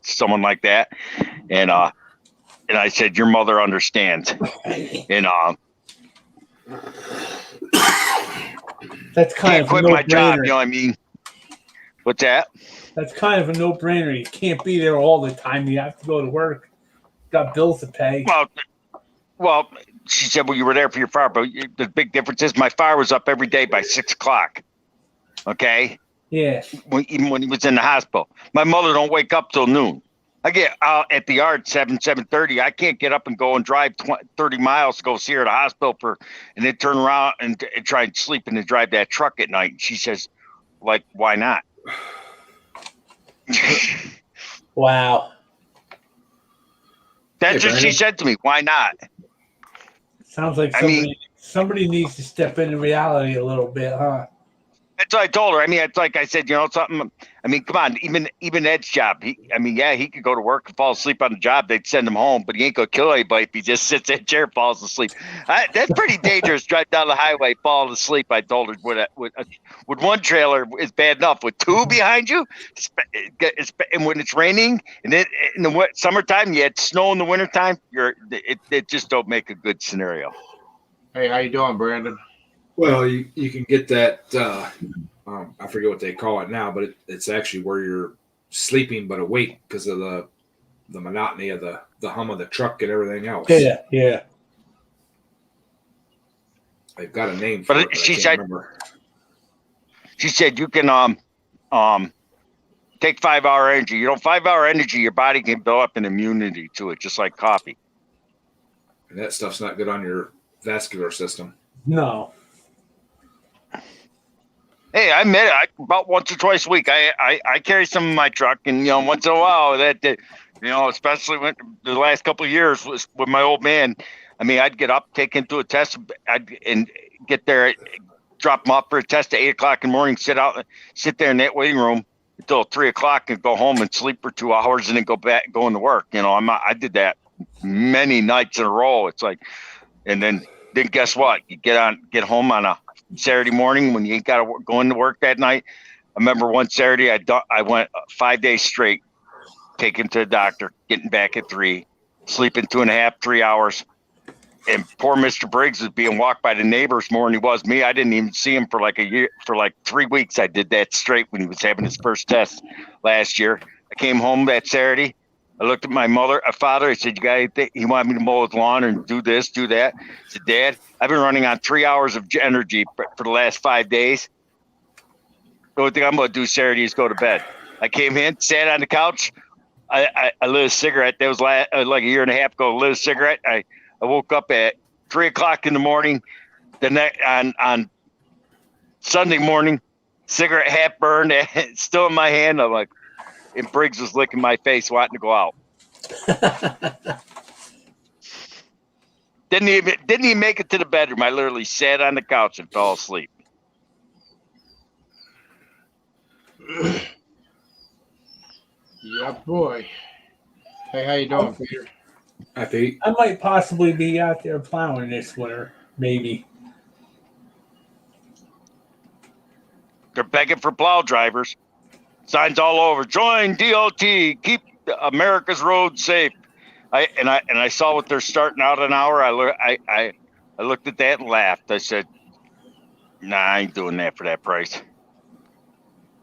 E: someone like that. And I said, your mother understands. And
C: That's kind
E: can't
C: of
E: quit
C: a
E: my job.
C: no-brainer.
E: You know what I mean? What's that?
C: That's kind of a no-brainer. You can't be there all the time. You have to go to work. Got bills to pay.
E: Well, she said, well, you were there for your fire, but the big difference is my fire was up every day by 6 o'clock. Okay.
C: Yeah.
E: Even when he was in the hospital, my mother don't wake up till noon. I get out at the yard 7:30. I can't get up and go and drive 30 miles to go see her at the hospital and then turn around and try and sleep and then drive that truck at night. She says, like, why not?
C: Wow.
E: That's
B: Hey,
E: what she
B: Brandon.
E: said to me. Why not?
C: Sounds like somebody needs to step into reality a little bit, huh?
E: That's what I told her. I mean, it's like I said, something. I mean, come on, even Ed's job. He could go to work and fall asleep on the job. They'd send him home, but he ain't gonna kill anybody if he just sits in a chair, falls asleep. That's pretty dangerous. Drive down the highway, fall asleep. I told her with one trailer is bad enough. With two behind you, and when it's raining, and then in the summertime, you had snow in the wintertime. It just don't make a good scenario.
A: Hey, how you doing, Brandon?
B: Well, you can get that. I forget what they call it now, but it's actually where you're sleeping but awake because of the monotony of the hum of the truck and everything else.
C: Yeah.
B: They've got a name for
E: But
B: it, but
E: she
B: I
E: said-
B: can't remember.
E: She said you can take 5 hour energy. 5 hour energy, your body can build up an immunity to it, just like coffee.
B: And that stuff's not good on your vascular system.
C: No.
E: Hey, I admit it. About once or twice a week, I carry some in my truck, and once in a while especially when the last couple of years was with my old man. I mean, I'd get up, take him to a test, and get there, drop him off for a test at 8:00 in the morning, sit there in that waiting room until 3:00 and go home and sleep for 2 hours and then go into work. I did that many nights in a row. It's like, and then guess what? You get home on a Saturday morning when you ain't got to go into work that night. I remember one Saturday I went 5 days straight, taking to the doctor, getting back at 3, sleeping 2.5, 3 hours. And poor Mr. Briggs was being walked by the neighbors more than he was me. I didn't even see him for like a year, for like 3 weeks. I did that straight when he was having his first test last year. I came home that Saturday. I looked at my father. I said, "You got anything?" He wanted me to mow his lawn and do this, do that. I said, "Dad, I've been running on 3 hours of energy for the last 5 days. The only thing I'm going to do Saturday is go to bed." I came in, sat on the couch. I lit a cigarette. That was like a year and a half ago. Lit a cigarette. I woke up at 3:00 in the morning. On Sunday morning, cigarette half burned, still in my hand. I'm like, and Briggs was licking my face, wanting to go out. Didn't even make it to the bedroom. I literally sat on the couch and fell asleep.
A: Yeah, boy. Hey, how you doing, Peter?
B: I think
C: I might possibly be out there plowing this winter, maybe.
E: They're begging for plow drivers. Signs all over. Join DOT. Keep America's roads safe. I saw what they're starting out an hour. I looked at that and laughed. I said, "Nah, I ain't doing that for that price."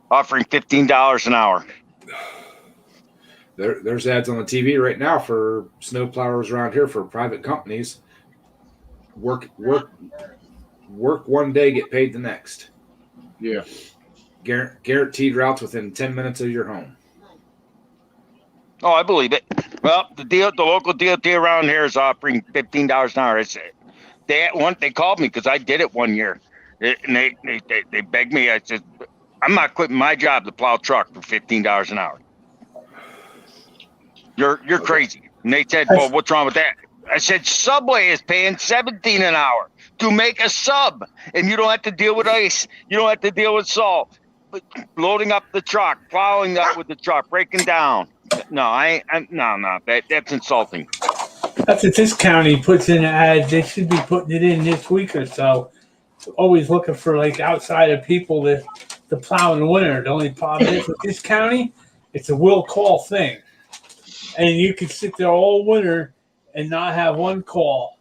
E: Offering $15 an hour.
B: there's ads on the TV right now for snow plowers around here for private companies. Work 1 day, get paid the next.
A: Yeah.
B: Guaranteed routes within 10 minutes of your home.
E: Oh, I believe it. Well, the local DOT around here is offering $15 an hour. They called me because I did it 1 year, and they begged me. I said, "I'm not quitting my job to plow truck for $15 an hour. You're crazy." And they said, "Well, what's wrong with that?" I said, "Subway is paying $17 an hour to make a sub, and you don't have to deal with ice. You don't have to deal with salt, but loading up the truck, plowing up with the truck, breaking down." No, no. That's insulting.
C: That's what this county puts in an ad. They should be putting it in this week or so. Always looking for like outside of people to plow in the winter. The only problem is with this county, it's a will call thing. And you can sit there all winter and not have one call.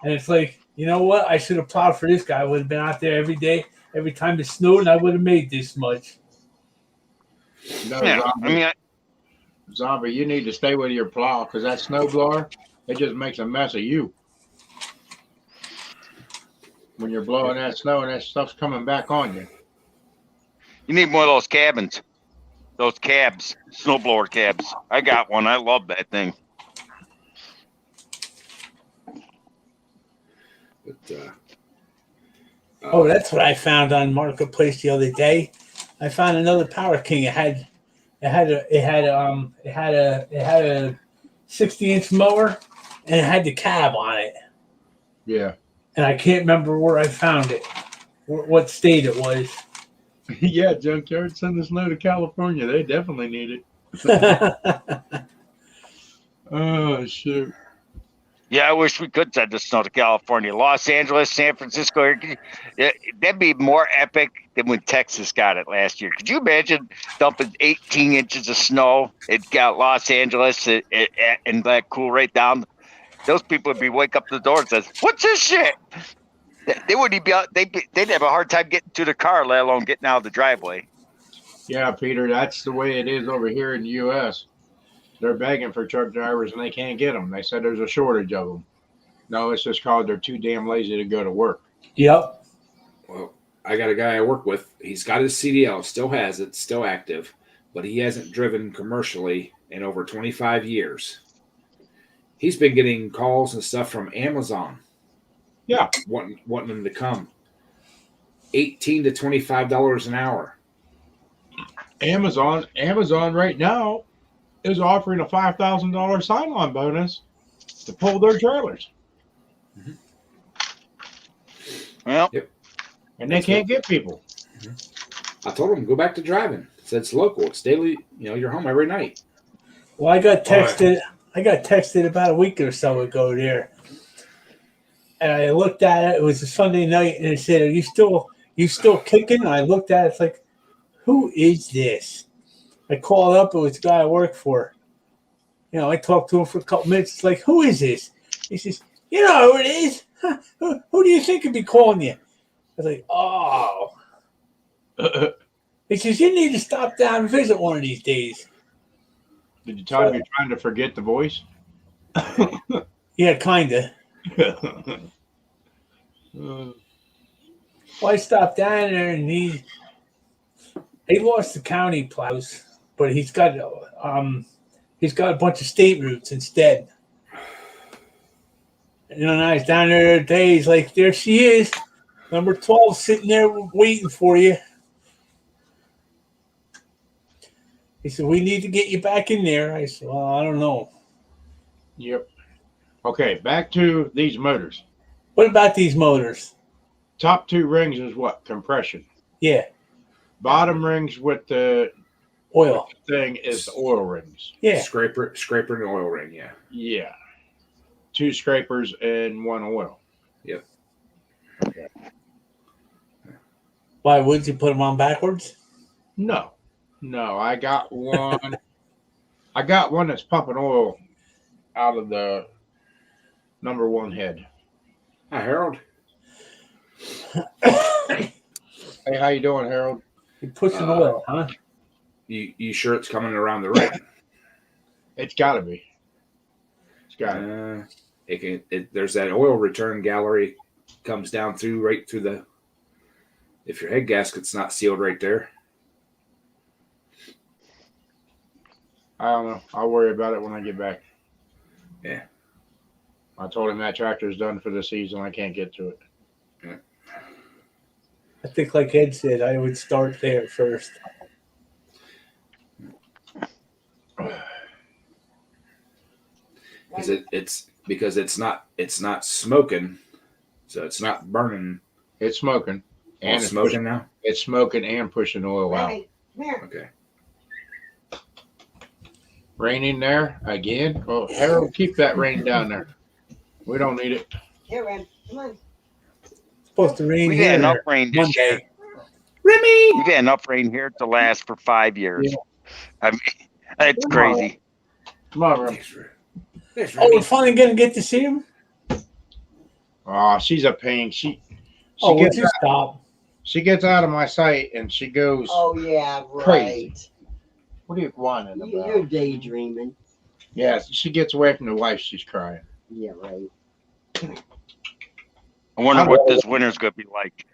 C: And it's like, you know what? I should have plowed for this guy. I would have been out there every day, every time it snowed, and I would have made this much.
A: No,
E: Yeah,
A: Zombie, you need to stay with your plow because that snowblower, it just makes a mess of you. When you're blowing that snow and that stuff's coming back on you.
E: you need one of those cabins, those cabs, snowblower cabs. I got one. I love that thing.
B: But
C: Oh, that's what I found on Marketplace the other day. I found another Power King. It had a 60-inch mower, and it had the cab on it.
A: Yeah.
C: And I can't remember where I found it, what state it was.
A: Yeah, junkyard, send the snow to California. They definitely need it. Oh, shoot.
E: Yeah, I wish we could send the snow to California. Los Angeles, San Francisco. That'd be more epic than when Texas got it last year. Could you imagine dumping 18 inches of snow? It got Los Angeles and that cool right down. Those people would be wake up the door and says, "What's this shit?" They wouldn't even be out. They'd have a hard time getting to the car, let alone getting out of the driveway.
A: Yeah, Peter, that's the way it is over here in the U.S. They're begging for truck drivers and they can't get them. They said there's a shortage of them. No, it's just called they're too damn lazy to go to work.
C: Yep.
B: well, I got a guy I work with. He's got his CDL, still has it, still active, but he hasn't driven commercially in over 25 years. He's been getting calls and stuff from Amazon.
A: Yeah.
B: Wanting them to come. $18 to $25 an hour.
A: Amazon right now is offering a $5,000 sign-on bonus to pull their trailers,
E: Well,
A: and they can't get people.
B: I told them go back to driving. It's local. It's daily. You're home every night.
C: Well, I got texted about a week or so ago there, and I looked at it. It was a Sunday night, and it said, "Are you still kicking?" And I looked at it. It's like, who is this? I called up. It was a guy I work for. I talked to him for a couple minutes. It's like, who is this? He says, "You know who it is? Huh? Who do you think could be calling you?" I was like, "Oh." He says, "You need to stop down and visit one of these days."
A: Did you tell him you're trying to forget the voice?
C: Yeah, kind of. Well, I stopped down there, and he lost the county plows, but he's got a bunch of state routes instead. And I was down there the other day. He's like, "There she is, number 12, sitting there waiting for you." He said, "We need to get you back in there." I said, "Well, I don't know."
A: Yep. Okay, back to these motors.
C: What about these motors?
A: Top two rings is what? Compression.
C: Yeah,
A: Bottom rings with the
C: oil.
A: thing is the oil rings.
C: Yeah.
B: Scraper and oil ring. Yeah.
A: Yeah. 2 scrapers and 1 oil.
B: Yep.
A: Okay.
C: Why would you put them on backwards?
A: No. I got one. I got one that's pumping oil out of the number 1 head.
B: Hi, Harold.
A: Hey, how you doing, Harold?
C: You pushing oil, huh?
B: You sure it's coming around the ring?
A: It's got to be. It's got to.
B: There's that oil return gallery comes down right through the. If your head gasket's not sealed right there.
A: I don't know. I'll worry about it when I get back.
B: Yeah.
A: I told him that tractor's done for the season. I can't get to it.
C: I think, like Ed said, I would start there first.
B: Because it's not smoking, so it's not burning.
A: It's smoking.
B: And it's smoking now?
A: It's smoking and pushing oil out.
B: Okay.
A: Rain in there again? Oh, Harold, keep that rain down there. We don't need it.
D: Here, Ren, come on.
C: It's supposed to rain
E: we've
C: here
E: had enough rain this year.
C: Monday.
B: Remy!
E: We've had enough rain here to last for 5 years. I mean, it's crazy.
A: Come on, Rem.
B: There's
C: Oh, we're
B: Remy.
C: finally going to get to see him?
A: Oh, she's a pain. She
C: Would
A: gets
C: you
A: out,
C: stop?
A: she gets out of my sight and she goes,
D: Oh, yeah, right.
A: Crazy. "What are you whining
D: You're
A: about?"
D: daydreaming.
A: Yeah, she gets away from the wife. She's crying.
D: Yeah, right.
E: I wonder what this winter's going to be like.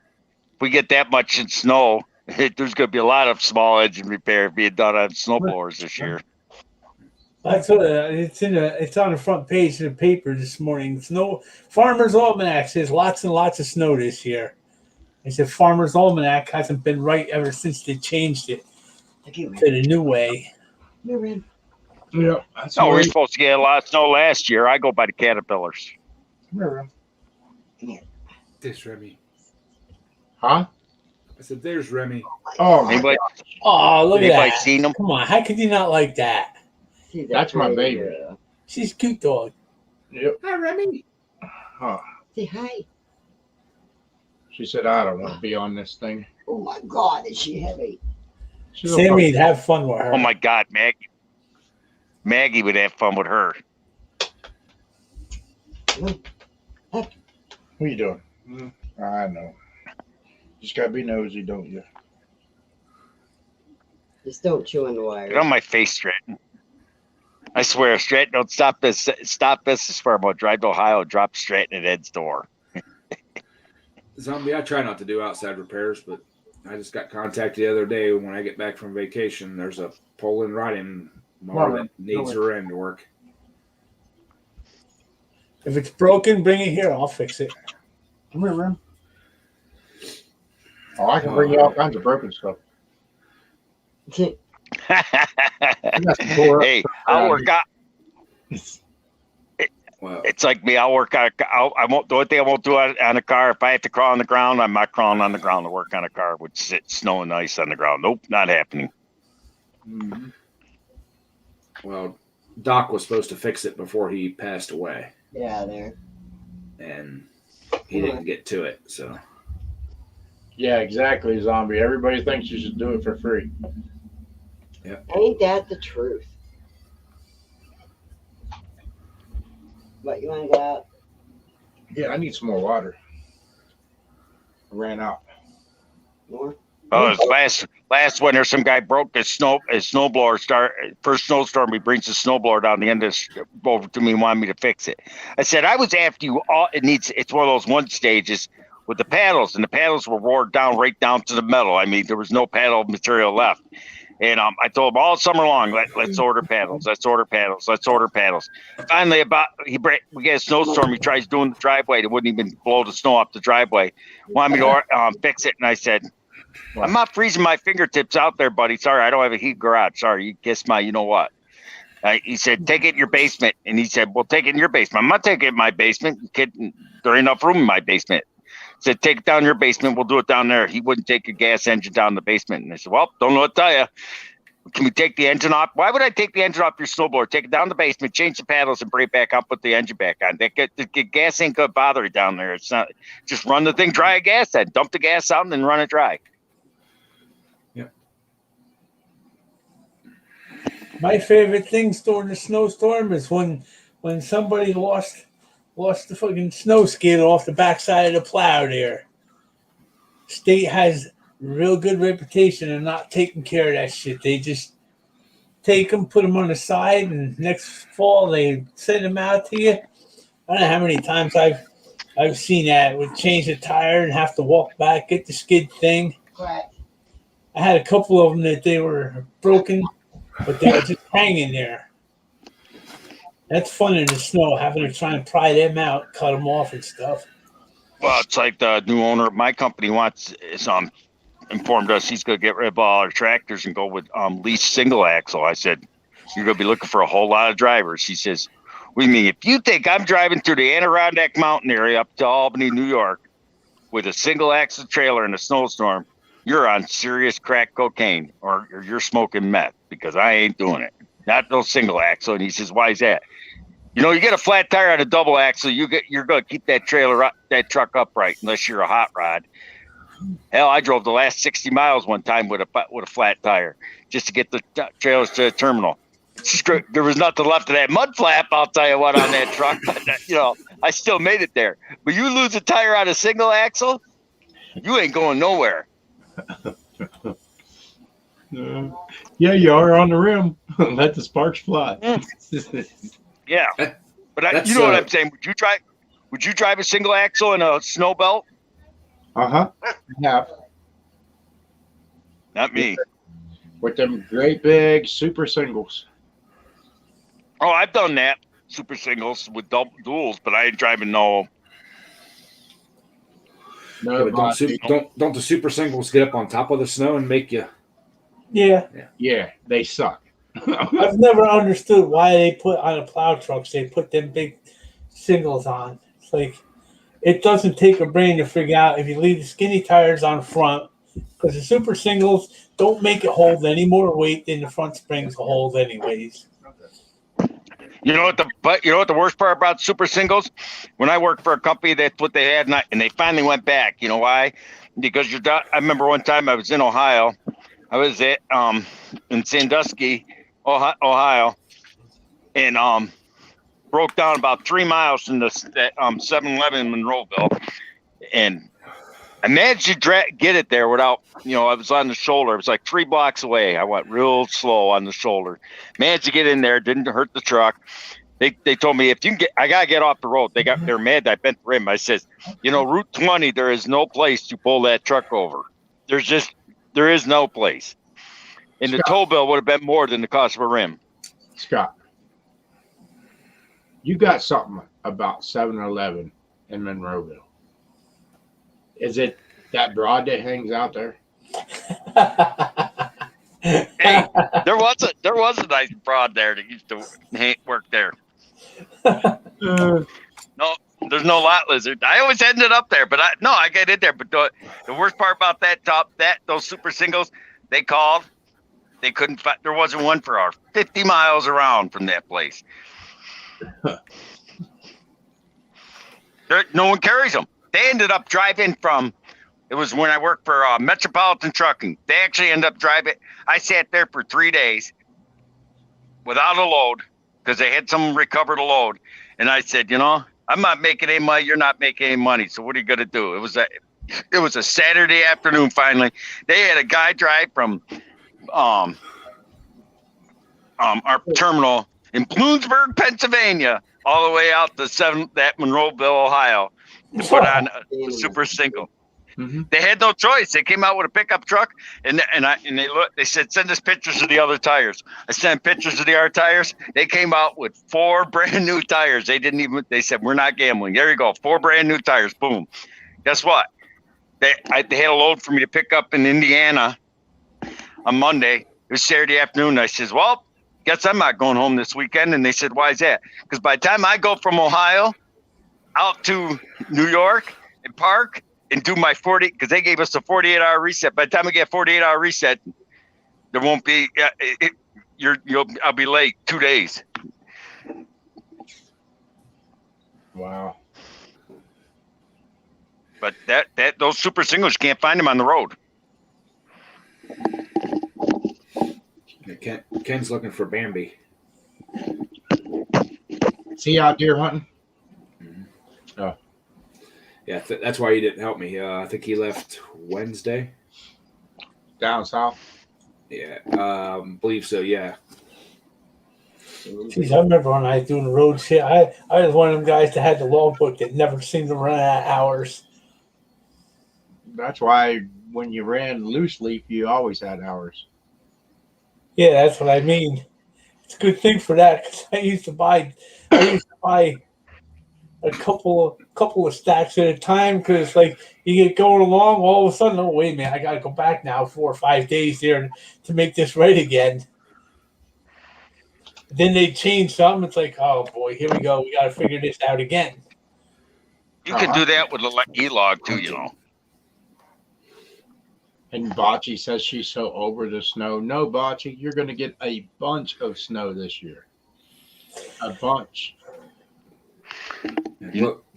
E: If we get that much in snow, there's going to be a lot of small engine repair being done on snowblowers this year.
C: That's what it's on the front page of the paper this morning. Farmer's Almanac says lots and lots of snow this year. They said Farmer's Almanac hasn't been right ever since they changed it
D: Okay, Ren.
C: to the new way.
D: Here, Ren.
A: Yeah, that's
E: No, we were
A: right.
E: supposed to get a lot of snow last year. I go by the Caterpillars.
B: There's Remy.
A: Huh?
B: I said, there's Remy.
A: Oh, my
E: Anybody,
C: Oh, look at
E: anybody
C: that.
E: seen them?
C: Come on, how could you not like that?
D: See that
A: That's my
D: pretty
A: baby.
D: girl.
C: She's a cute dog.
A: Yep.
B: Hi, Remy.
A: Huh.
D: Say hi.
A: She said, "I don't want to be on this thing."
D: Oh, my God, is she heavy?
A: She's a
C: Sammy'd have fun with her.
E: Oh my God, Maggie. Maggie would have fun with her.
A: What are you doing? I know. Just gotta be nosy, don't you?
D: Just don't chew on the
E: Get
D: wires.
E: on my face, Stratton. I swear, Stratton, don't stop this. Stop this as far. I'm going to drive to Ohio, drop Stratton at Ed's door.
B: Zombie, I try not to do outside repairs, but I just got contacted the other day when I get back from vacation. There's a Poland riding mower that needs a end to work.
C: If it's broken, bring it here. I'll fix it.
A: Come here, Ren. Oh, I can bring you all kinds of broken stuff. I got some tore up
E: Hey,
A: stuff
E: I'll
A: around
E: work out.
B: Well,
E: It's like me. I'll work out. I won't. The only thing I won't do on a car, if I have to crawl on the ground, I'm not crawling on the ground to work on a car with snow and ice on the ground. Nope, not happening.
A: Mhm.
B: well, Doc was supposed to fix it before he passed away,
D: Yeah, there.
B: and he didn't get to it. So
A: Yeah, exactly, zombie. Everybody thinks you should do it for free.
D: Ain't that the truth? What, you want to go out?
A: Yeah, I need some more water. I ran out.
D: More?
E: Oh, it's last winter, some guy broke his snowblower. First snowstorm, he brings his snowblower down the end of over to me and wanted me to fix it. I said, I was after you. It's one of those one stages with the paddles, and the paddles were wore down right down to the metal. I mean, there was no paddle material left. And I told him all summer long, let's order paddles. Let's order paddles. Let's order paddles. Finally, we get a snowstorm. He tries doing the driveway. It wouldn't even blow the snow up the driveway. Wanted me to fix it, and I said, I'm not freezing my fingertips out there, buddy. Sorry, I don't have a heat garage. Sorry, you kiss my, you know what? He said, take it in your basement. And he said, well, take it in your basement. I'm not taking it in my basement. Kid, there ain't enough room in my basement. Said, take it down in your basement. We'll do it down there. He wouldn't take a gas engine down in the basement. And I said, well, don't know what to tell you. Can we take the engine off? Why would I take the engine off your snowboard? Take it down the basement, change the paddles, and bring it back up, put the engine back on. The gas ain't gonna bother it down there. It's not. Just run the thing dry of gas, then dump the gas out, and then run it dry.
C: My favorite things during the snowstorm is when somebody lost the fucking snow skid off the backside of the plow there. State has a real good reputation of not taking care of that shit. They just take them, put them on the side, and next fall they send them out to you. I don't know how many times I've seen that. Would change the tire and have to walk back, get the skid thing.
D: Correct.
C: I had a couple of them that they were broken, but they were just hanging there. That's fun in the snow, having to try and pry them out, cut them off and stuff.
E: Well, it's like the new owner of my company informed us he's going to get rid of all our tractors and go with leased single axle. I said, you're going to be looking for a whole lot of drivers. He says, what do you mean? If you think I'm driving through the Adirondack Mountain area up to Albany, New York, with a single axle trailer in a snowstorm, you're on serious crack cocaine or you're smoking meth, because I ain't doing it. Not no single axle. And he says, why is that? You know, you get a flat tire on a double axle, you're going to keep that truck upright unless you're a hot rod. Hell, I drove the last 60 miles one time with a flat tire just to get the trailers to the terminal. There was nothing left of that mud flap, I'll tell you what, on that truck. But, you know, I still made it there. But you lose a tire on a single axle, you ain't going nowhere.
A: Yeah, you are on the rim. Let the sparks fly.
E: Yeah, but you know what I'm saying. Would you drive a single axle in a snow belt?
A: Uh-huh. Yeah.
E: Not me.
A: With them great big super singles.
E: Oh, I've done that. Super singles with double duals, but I ain't driving no.
A: No,
B: don't the super singles get up on top of the snow and make you?
C: Yeah.
A: yeah, they suck.
C: I've never understood why they put on the plow trucks, they put them big singles on. It's like, it doesn't take a brain to figure out if you leave the skinny tires on front, because the super singles don't make it hold any more weight than the front springs will hold anyways.
E: You know what the worst part about super singles? When I worked for a company, that's what they had, and they finally went back. You know why? Because I remember one time I was in Ohio. I was at in Sandusky, Ohio, and broke down about 3 miles from the 7-Eleven in Monroeville, and I managed to get it there without, I was on the shoulder. It was like 3 blocks away. I went real slow on the shoulder. Managed to get in there. Didn't hurt the truck. They told me, I gotta get off the road. They're mad that I bent the rim. I said, Route 20, there is no place to pull that truck over. There is no place. And the toll bill would have been more than the cost of a rim.
A: Scott, you got something about 7-Eleven in Monroeville. Is it That broad that hangs out there.
E: Hey, there was a nice broad there that used to work there. No, there's no lot lizard. I always ended up there, but I get in there. But the worst part about those super singles, they called, they couldn't find. There wasn't one for our 50 miles around from that place. No one carries them. They ended up driving from. It was when I worked for Metropolitan Trucking. They actually ended up driving. I sat there for 3 days without a load because they had someone recovered a load. And I said, I'm not making any money. You're not making any money. So what are you going to do? It was a Saturday afternoon. Finally, they had a guy drive from our terminal in Bloomsburg, Pennsylvania, all the way out to Monroeville, Ohio, to put on a super single.
A: Mm-hmm.
E: They had no choice. They came out with a pickup truck, and they looked. They said, "Send us pictures of the other tires." I sent pictures of the other tires. They came out with 4 brand new tires. They didn't even. They said, "We're not gambling." There you go, 4 brand new tires. Boom. Guess what? They had a load for me to pick up in Indiana on Monday. It was Saturday afternoon. I says, "Well, guess I'm not going home this weekend." And they said, "Why is that?" Because by the time I go from Ohio out to New York and park and do my 40, because they gave us a 48-hour reset. By the time I get 48-hour reset, there won't be. I'll be late 2 days.
A: Wow.
E: But those super singles, you can't find them on the road.
B: Ken's looking for Bambi.
A: Is he out deer hunting?
B: Yeah, that's why he didn't help me. I think he left Wednesday.
A: Down south?
B: Yeah, believe so. Yeah.
C: Jeez, I remember when I was doing the road shit. I was one of them guys that had the logbook that never seemed to run out of hours.
A: That's why when you ran loose leaf, you always had hours.
C: Yeah, that's what I mean. It's a good thing for that because I used to buy a couple of stacks at a time because like you get going along, all of a sudden, oh wait a minute, I got to go back now 4 or 5 days there to make this right again. Then they change something. It's like, oh boy, here we go. We got to figure this out again.
E: You can do that with an e-log too,
A: And Bocce says she's so over the snow. No, Bocce, you're going to get a bunch of snow this year. A bunch.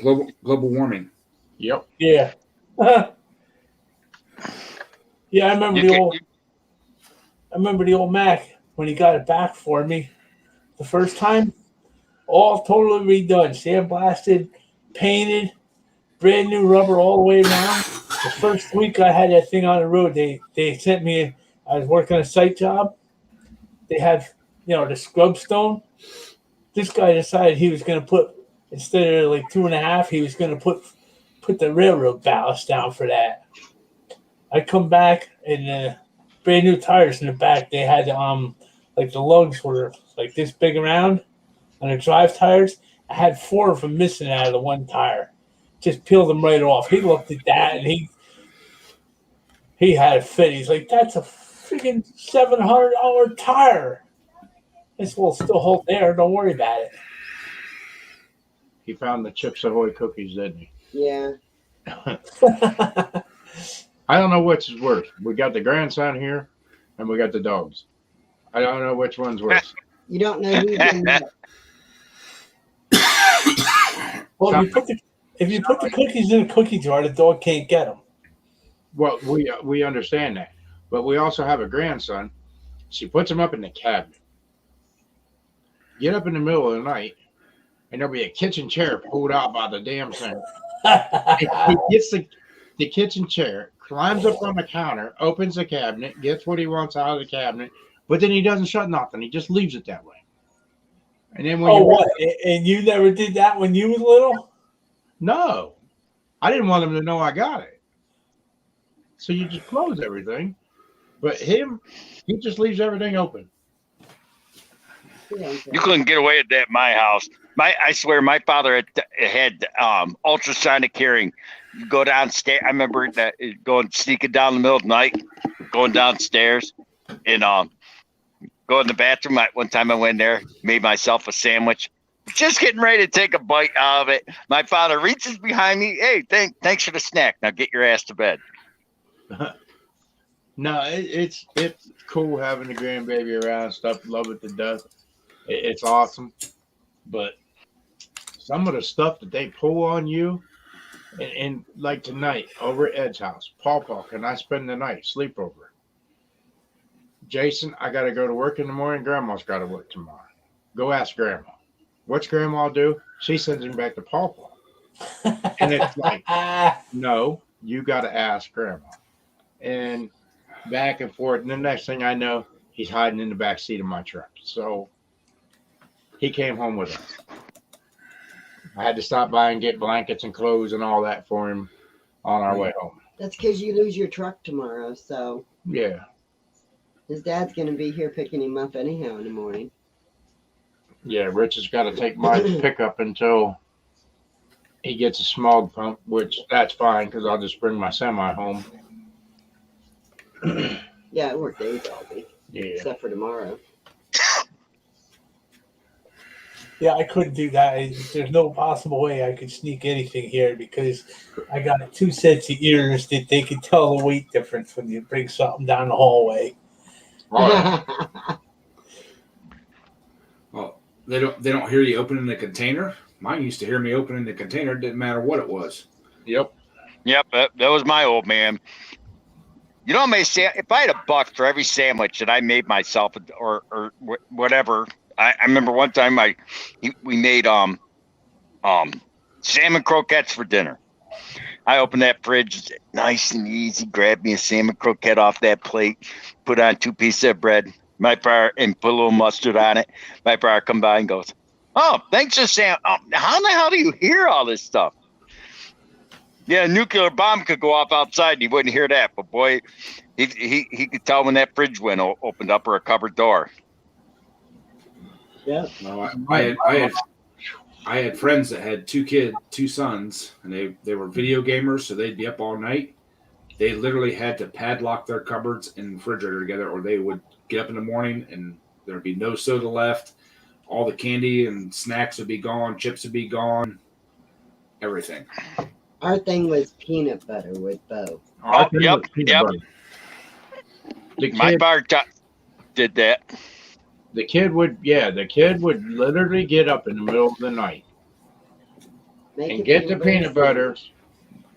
B: Global warming.
A: Yep.
C: Yeah. Yeah, I remember the old Mac when he got it back for me the first time. All totally redone, sandblasted, painted, brand new rubber all the way around. The first week I had that thing on the road, they sent me. I was working a site job. They had the scrub stone. This guy decided he was going to put, instead of like 2.5, he was going to put the railroad ballast down for that. I come back and brand new tires in the back. They had like the lugs were like this big around on the drive tires. I had 4 of them missing out of the one tire. Just peeled them right off. He looked at that and he had a fit. He's like, "That's a freaking $700 tire. This will still hold there. Don't worry about it."
A: He found the Chips Ahoy cookies, didn't he?
D: Yeah.
A: I don't know which is worse. We got the grandson here, and we got the dogs. I don't know which one's worse.
D: You don't know who did that.
C: Well, if you put the cookies in a cookie jar, the dog can't get them.
A: Well, we understand that, but we also have a grandson. She puts him up in the cabinet. Get up in the middle of the night, and there'll be a kitchen chair pulled out by the damn thing. He gets the kitchen chair, climbs up on the counter, opens the cabinet, gets what he wants out of the cabinet, but then he doesn't shut nothing. He just leaves it that way. And then when
C: what? And you never did that when you was little?
A: No, I didn't want him to know I got it. So you just close everything. But he just leaves everything open.
E: You couldn't get away with that at my house. I swear, my father had ultrasonic hearing. You go downstairs. I remember that going sneaking down the middle of the night, going downstairs, and go in the bathroom. One time I went there, made myself a sandwich, just getting ready to take a bite out of it. My father reaches behind me. Hey, thanks for the snack. Now get your ass to bed.
A: No, it's cool having the grandbaby around and stuff. Love it to death. It's awesome. But some of the stuff that they pull on you, and like tonight over at Ed's house, Paw, can I spend the night, sleepover? Jason, I got to go to work in the morning. Grandma's got to work tomorrow. Go ask Grandma. What's Grandma do? She sends him back to Paw. And it's like, no, you got to ask Grandma. And back and forth. And the next thing I know, he's hiding in the back seat of my truck. So he came home with us. I had to stop by and get blankets and clothes and all that for him on our way home.
D: That's because you lose your truck tomorrow. So
A: Yeah.
D: his dad's going to be here picking him up anyhow in the morning.
A: Yeah, Rich has got to take my pickup until he gets a smog pump, which that's fine because I'll just bring my semi home.
D: Yeah, I work days all week,
A: Yeah.
D: except for tomorrow.
C: Yeah, I couldn't do that. There's no possible way I could sneak anything here because I got 2 sets of ears that they can tell the weight difference when you bring something down the hallway.
B: Well, they don't hear you opening the container. Mine used to hear me opening the container. It didn't matter what it was.
A: Yep.
E: Yep, that was my old man. You know, if I had a buck for every sandwich that I made myself or whatever, I remember one time we made salmon croquettes for dinner. I opened that fridge, nice and easy, grabbed me a salmon croquette off that plate, put on 2 pieces of bread, and put a little mustard on it. My brother come by and goes, "Oh, thanks for Sam. Oh, how the hell do you hear all this stuff?" Yeah, a nuclear bomb could go off outside and you wouldn't hear that. But boy, he could tell when that fridge window opened up or a cupboard door.
D: Yeah.
B: No, I had friends that had 2 sons, and they were video gamers, so they'd be up all night. They literally had to padlock their cupboards and refrigerator together, or they would get up in the morning and there'd be no soda left. All the candy and snacks would be gone, chips would be gone, everything.
D: Our thing was peanut butter with Bo.
E: Oh, yep. My bar did that.
A: The kid would literally get up in the middle of the night and get the peanut butter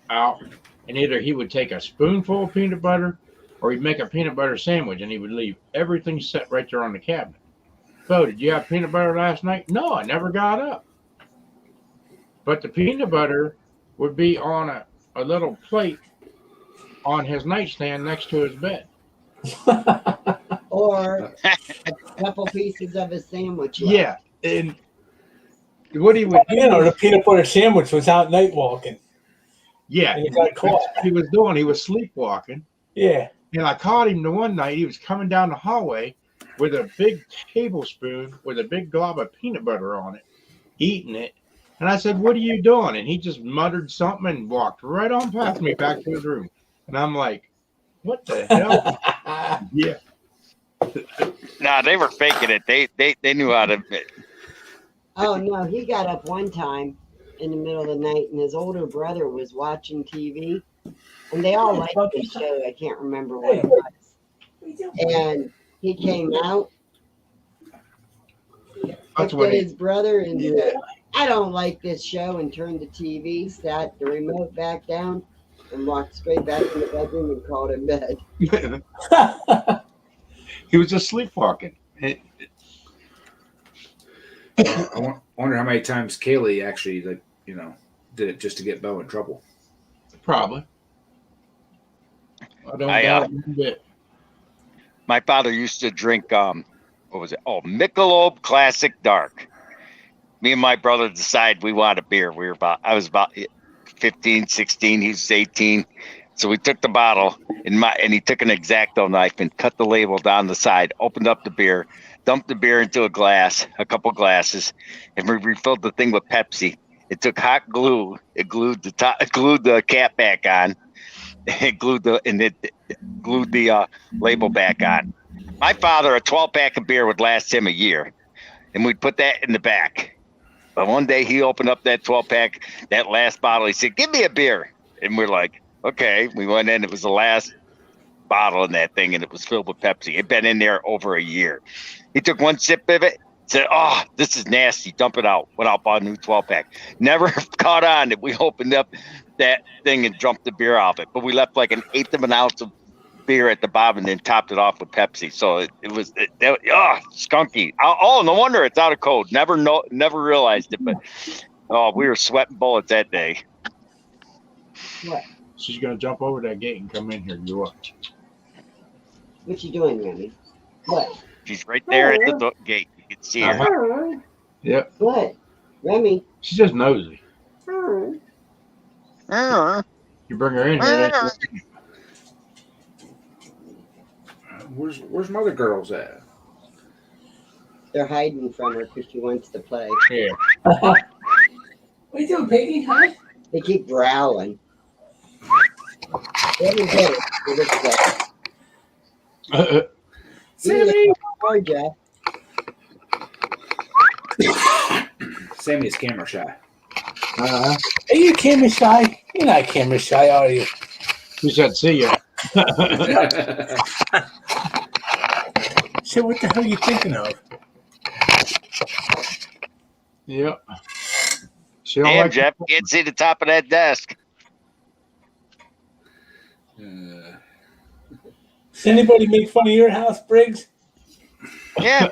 A: out, and either he would take a spoonful of peanut butter or he'd make a peanut butter sandwich, and he would leave everything set right there on the cabinet. Bo, did you have peanut butter last night? No, I never got up. But the peanut butter would be on a little plate on his nightstand next to his bed.
D: Or a couple pieces of a sandwich.
A: Yeah, and what he would
C: The peanut butter sandwich was out night walking.
A: Yeah,
C: And he got caught.
A: he was sleepwalking.
C: Yeah.
A: And I caught him the one night. He was coming down the hallway with a big tablespoon with a big glob of peanut butter on it, eating it. And I said, "What are you doing?" And he just muttered something and walked right on past me back to his room. And I'm like, "What the hell?" Yeah.
E: Nah, they were faking it. They knew how to.
D: Oh no, he got up one time in the middle of the night, and his older brother was watching TV, and they all liked the show. I can't remember what it was. And he came out,
A: That's
D: looked
A: what
D: at
A: he,
D: his brother, and said, "I don't like this show," and turned the TV, sat the remote back down, and walked straight back in the bedroom and called in bed.
A: he was just sleepwalking.
B: I wonder how many times Kaylee actually, did it just to get Bo in trouble.
A: Probably. I don't know one bit.
E: My father used to drink what was it? Oh, Michelob Classic Dark. Me and my brother decided we wanted a beer. I was about 15, 16. He was 18. So we took the bottle and he took an X-Acto knife and cut the label down the side, opened up the beer, dumped the beer into a couple glasses, and we refilled the thing with Pepsi. It took hot glue. It glued the cap back on. It glued the label back on. My father, a 12-pack of beer would last him a year, and we'd put that in the back. But one day he opened up that 12-pack, that last bottle. He said, "Give me a beer," and we're like, "Okay." We went in. It was the last bottle in that thing, and it was filled with Pepsi. It'd been in there over a year. He took one sip of it, said, "Oh, this is nasty. Dump it out." Went out, bought a new 12-pack. Never caught on that we opened up that thing and dumped the beer off it. But we left like 1/8 of an ounce of beer at the bottom and then topped it off with Pepsi. So it was skunky. Oh, no wonder it's out of code. Never realized it. But we were sweating bullets that day.
D: What?
A: She's gonna jump over that gate and come in here. You watch.
D: What you doing, Remy? What?
E: She's right there at the gate. You can see her.
A: Yep.
D: What? Remy?
A: She's just nosy.
E: Uh,
A: You bring her in here.
B: Where's my other girls at?
D: They're hiding from her because she wants to play.
A: Yeah.
C: What you doing, Piggy? Huh?
D: They keep growling. Let me get it. Give it back.
B: Sammy.
D: Hi, Jeff.
B: Sammy is camera shy.
A: Uh-huh.
C: Are you camera shy? You're not camera shy, are you?
A: She said, "See ya."
C: So what the hell are you thinking of?
A: Yep. She don't
E: Damn,
A: like
E: Jeff, you can't see the top of that desk.
C: Does anybody make fun of your house, Briggs?
E: Yeah.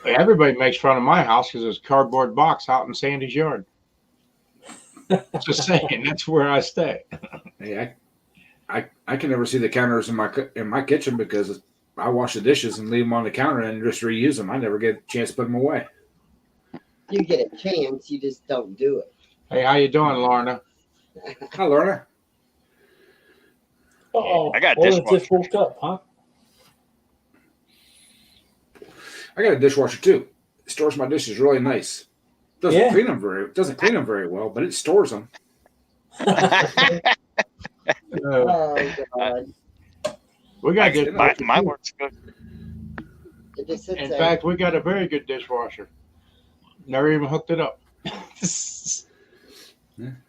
A: Everybody makes fun of my house because it's a cardboard box out in Sandy's yard. Just saying, that's where I stay.
B: Hey, I can never see the counters in my kitchen because I wash the dishes and leave them on the counter and just reuse them. I never get a chance to put them away.
D: You get a chance, you just don't do it.
A: Hey, how you doing, Lorna?
B: Hi, Lorna.
C: Uh-oh.
E: I got a
C: Ola
E: dishwasher.
C: just woke up, huh?
B: I got a dishwasher too. It stores my dishes really nice. Doesn't
C: Yeah.
B: clean them very well, but it stores them.
D: Oh, God.
A: We got good.
E: My work's good.
D: It just sits
A: In
D: there.
A: fact, we got a very good dishwasher. Never even hooked it up. Just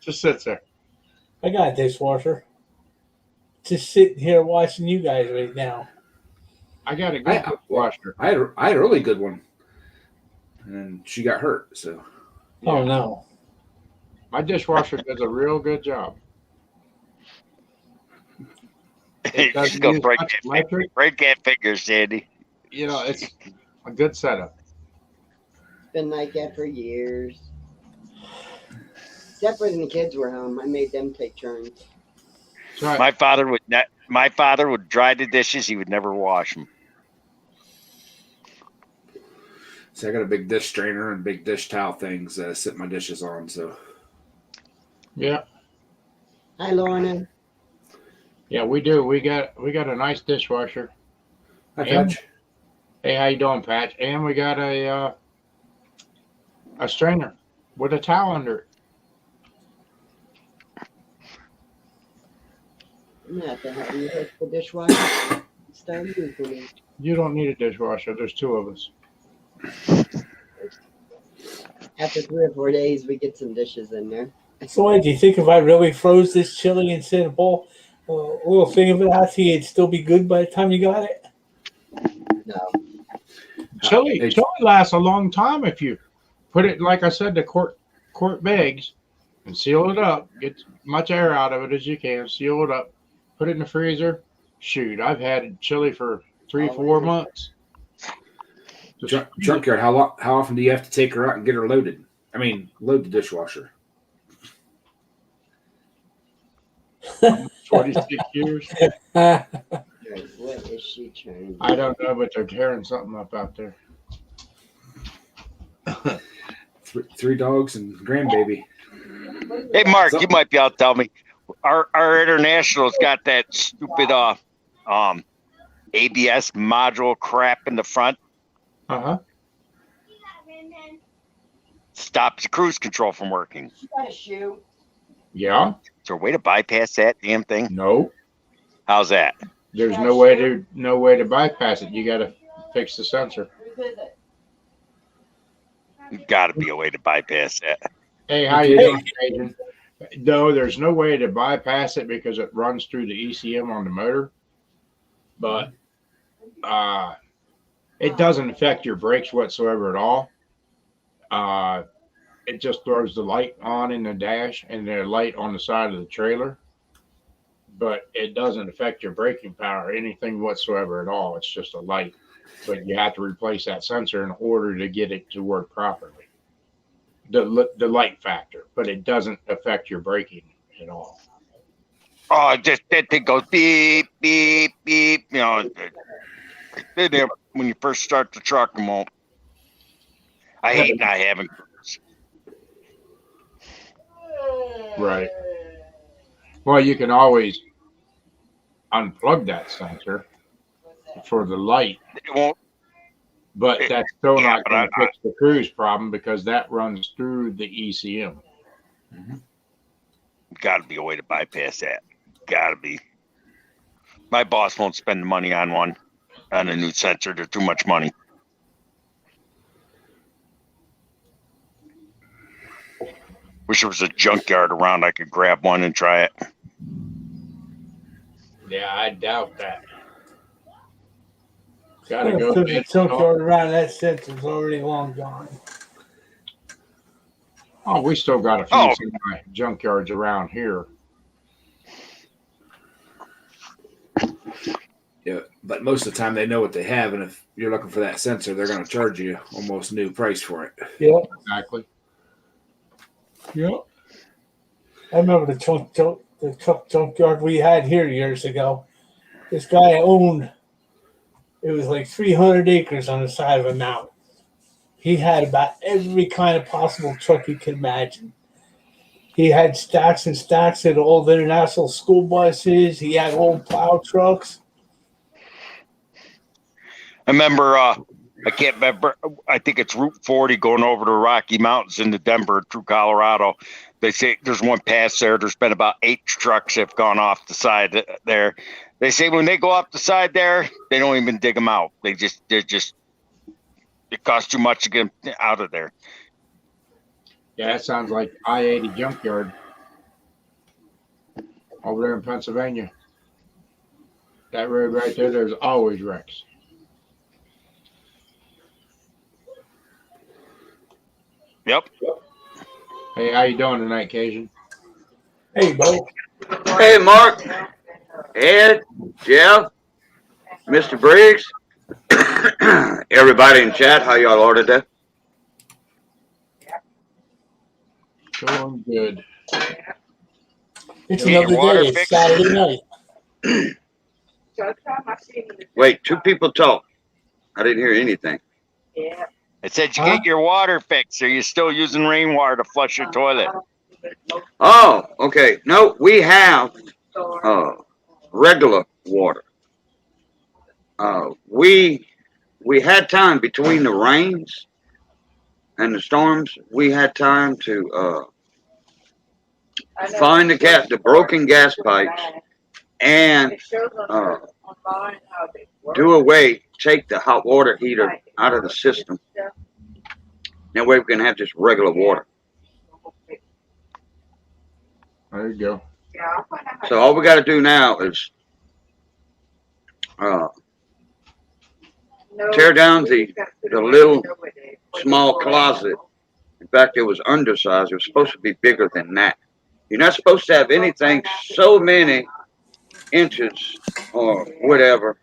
A: sits there.
C: I got a dishwasher. Just sitting here watching you guys right now.
A: I got a good dishwasher.
B: I had a really good one, and she got hurt. So
C: Oh no.
A: My dishwasher does a real good job. It doesn't
E: Just go
A: use
E: break
A: much
E: that
A: electric.
E: break that figure, Sandy.
A: You know, it's a good setup.
D: It's been like that for years. Except for when the kids were home. I made them take turns.
A: That's right.
E: My father would dry the dishes. He would never wash them.
B: I got a big dish strainer and big dish towel things that I sit my dishes on. So
A: Yeah,
D: Hi, Lorna.
A: yeah, we do. We got a nice dishwasher.
B: hi,
A: And-
B: Patch.
A: Hey, how you doing, Patch? And we got a strainer with a towel under it.
D: Not to have you hook the dishwasher. Start using it.
A: You don't need a dishwasher. There's two of us.
D: After 3 or 4 days, we get some dishes in there.
C: So what do you think if I really froze this chili and sent a bowl, a little thing of it out to you, it'd still be good by the time you got it?
D: No.
A: Chili
B: Hey.
A: lasts a long time if you put it, like I said, to quart bags and seal it up. Get as much air out of it as you can. Seal it up. Put it in the freezer. Shoot, I've had chili for 3-4 months. Just
B: Junkyard. How often do you have to take her out and get her loaded? I mean, load the dishwasher.
A: 26 years.
D: Right, what is she trying to
A: I don't know, but they're tearing something up out there.
B: Three dogs and grandbaby.
E: Hey, Mark, you might be able to tell me. Our international's got that stupid ABS module crap in the front
A: Uh-huh.
E: stops the cruise control from working.
D: You got a shoe?
A: Yeah.
E: Is there a way to bypass that damn thing?
A: No.
E: How's that?
A: There's no way to bypass it. You got to fix the sensor.
E: Got to be a way to bypass that.
A: Hey, how you doing, Adrian? No, there's no way to bypass it because it runs through the ECM on the motor. But it doesn't affect your brakes whatsoever at all. It just throws the light on in the dash and the light on the side of the trailer. But it doesn't affect your braking power or anything whatsoever at all. It's just a light. But you have to replace that sensor in order to get it to work properly. The light factor, but it doesn't affect your braking at all.
E: Oh, just that thing goes beep, beep, beep. You know, when you first start the truck, and won't. I hate not having.
A: Right. Well, you can always unplug that sensor for the light,
E: It won't.
A: but that's still
E: Yeah,
A: not
E: but
A: going to
E: I-
A: fix the cruise problem because that runs through the ECM.
E: Got to be a way to bypass that. Got to be. My boss won't spend the money on a new sensor. They're too much money. Wish there was a junkyard around I could grab one and try it.
A: Yeah, I doubt that. Gotta go.
C: Because the junkyard around that sensor's already long gone.
A: Oh, we still got a few
E: Oh.
A: junkyards around here.
B: Yeah, but most of the time they know what they have, and if you're looking for that sensor, they're going to charge you almost new price for it.
C: Yeah,
A: Exactly.
C: yeah. I remember the truck junkyard we had here years ago. This guy owned, it was like 300 acres on the side of a mountain. He had about every kind of possible truck you can imagine. He had stacks and stacks of old international school buses. He had old plow trucks.
E: I remember, I can't remember, I think it's Route 40 going over the Rocky Mountains into Denver through Colorado. They say there's one pass there. There's been about 8 trucks that have gone off the side there. They say when they go off the side there, they don't even dig them out. It costs too much to get them out of there.
A: Yeah, that sounds like I-80 junkyard over there in Pennsylvania. That road right there, there's always wrecks.
E: Yep.
A: Hey, how you doing tonight, Cajun?
C: Hey, Bo.
F: Hey, Mark, Ed, Jeff, Mr. Briggs, everybody in chat, how y'all are today?
A: Doing good.
C: It's
E: Get your
C: another
E: water
C: day. It's
E: fixed.
C: Saturday night.
F: Wait, 2 people talk. I didn't hear anything.
E: It said you
C: Huh?
E: get your water fixed. Are you still using rainwater to flush your toilet?
F: Oh, okay. No, we have regular water. We had time between the rains and the storms. We had time to find the broken gas pipes and take the hot water heater out of the system. That way we can have just regular water.
A: There you go.
F: So all we got to do now is tear down the little small closet. In fact, it was undersized. It was supposed to be bigger than that. You're not supposed to have anything so many inches or whatever,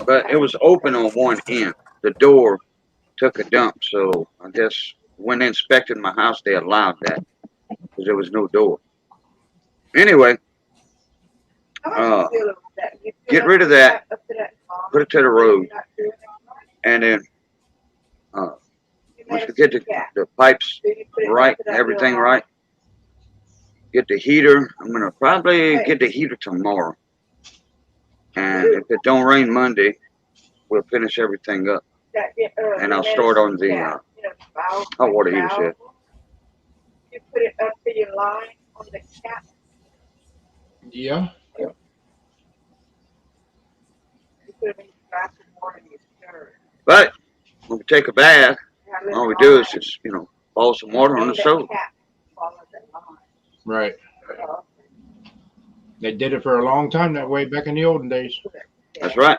F: but it was open on one end. The door took a dump, so I guess when they inspected my house, they allowed that because there was no door. Anyway, get rid of that, put it to the road, and then once we get the pipes right, everything right, get the heater. I'm gonna probably get the heater tomorrow. And if it don't rain Monday, we'll finish everything up. And I'll start on the hot water heater set.
G: You put it up to your line on the cap.
A: Yeah.
G: You put it in your glass of water and you stir it.
F: But when we take a bath, all we do is just, boil some water on the stove.
A: Right. They did it for a long time that way back in the olden days.
F: That's right.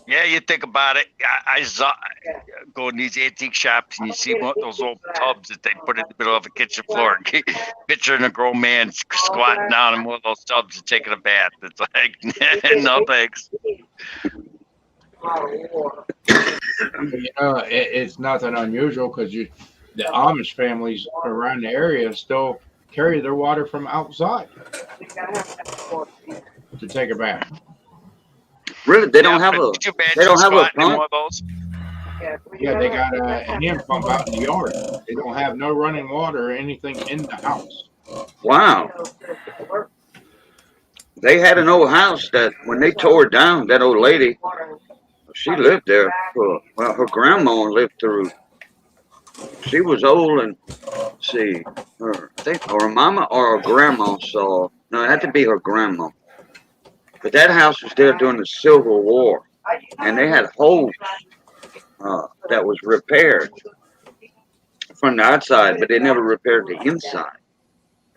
E: Yeah, you think about it. I saw go in these antique shops and you see one of those old tubs that they put in the middle of a kitchen floor. Picturing a grown man squatting down in one of those tubs and taking a bath. It's like, no thanks.
A: It's nothing unusual because the Amish families around the area still carry their water from outside to take a bath.
F: Really, they don't have a.
E: Could you imagine
F: They don't have a
E: squatting in
F: pump?
E: one of those?
A: Yeah, they got a hand pump out in the yard. They don't have no running water or anything in the house.
F: Wow. They had an old house that when they tore it down, that old lady, she lived there her grandma lived through. She was old and let's see, I think her mama or her grandma saw. No, it had to be her grandma. But that house was there during the Civil War, and they had hose that was repaired from the outside, but they never repaired the inside.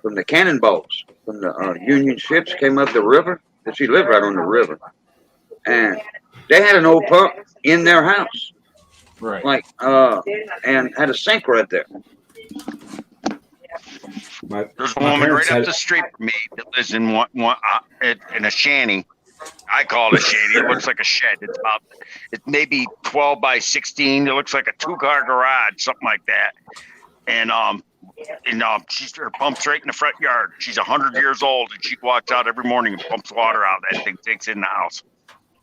F: From the cannonballs, from the Union ships came up the river, and she lived right on the river. And they had an old pump in their house,
A: Right.
F: and had a sink right there.
E: There's a
B: My
E: woman
B: parents
E: right
B: had-
E: up the street from me that lives in in a shanty. I call it a shanty. It looks like a shed. It's maybe 12 by 16. It looks like a 2-car garage, something like that. And she's her pump's right in the front yard. She's 100 years old, and she walks out every morning and pumps water out. That thing takes in the house.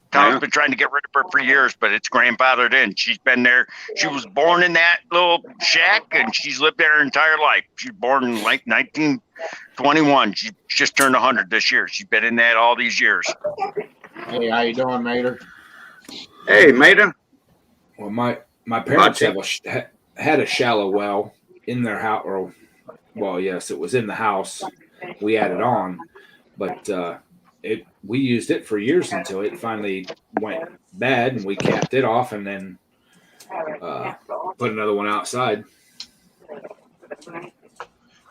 E: Town's been trying to get rid of her for years, but it's grandfathered in. She's been there. She was born in that little shack, and she's lived there her entire life. She was born in like 1921. She just turned 100 this year. She's been in that all these years.
A: Hey, how you doing, Mater?
F: Hey, Mater.
B: Well, my parents had a shallow well in their house, or well, yes, it was in the house. We added on, but we used it for years until it finally went bad, and we capped it off, and then put another one outside.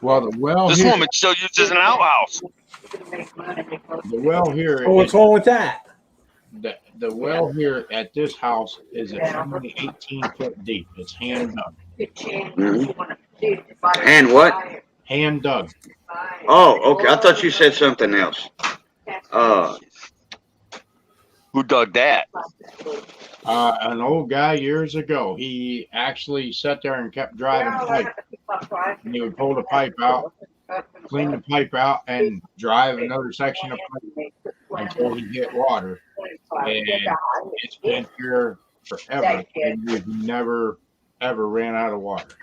A: Well, the well
E: This
A: here,
E: woman still uses an outhouse.
A: the well here,
C: Oh, what's wrong with that?
A: the well here at this house is only 18 foot deep. It's hand dug.
F: And what?
A: Hand dug.
F: Oh, okay. I thought you said something else.
E: Who dug that?
A: An old guy years ago. He actually sat there and kept driving pipe. And he would pull the pipe out, clean the pipe out, and drive another section of pipe until he hit water. And it's been here forever, and we've never ever ran out of water.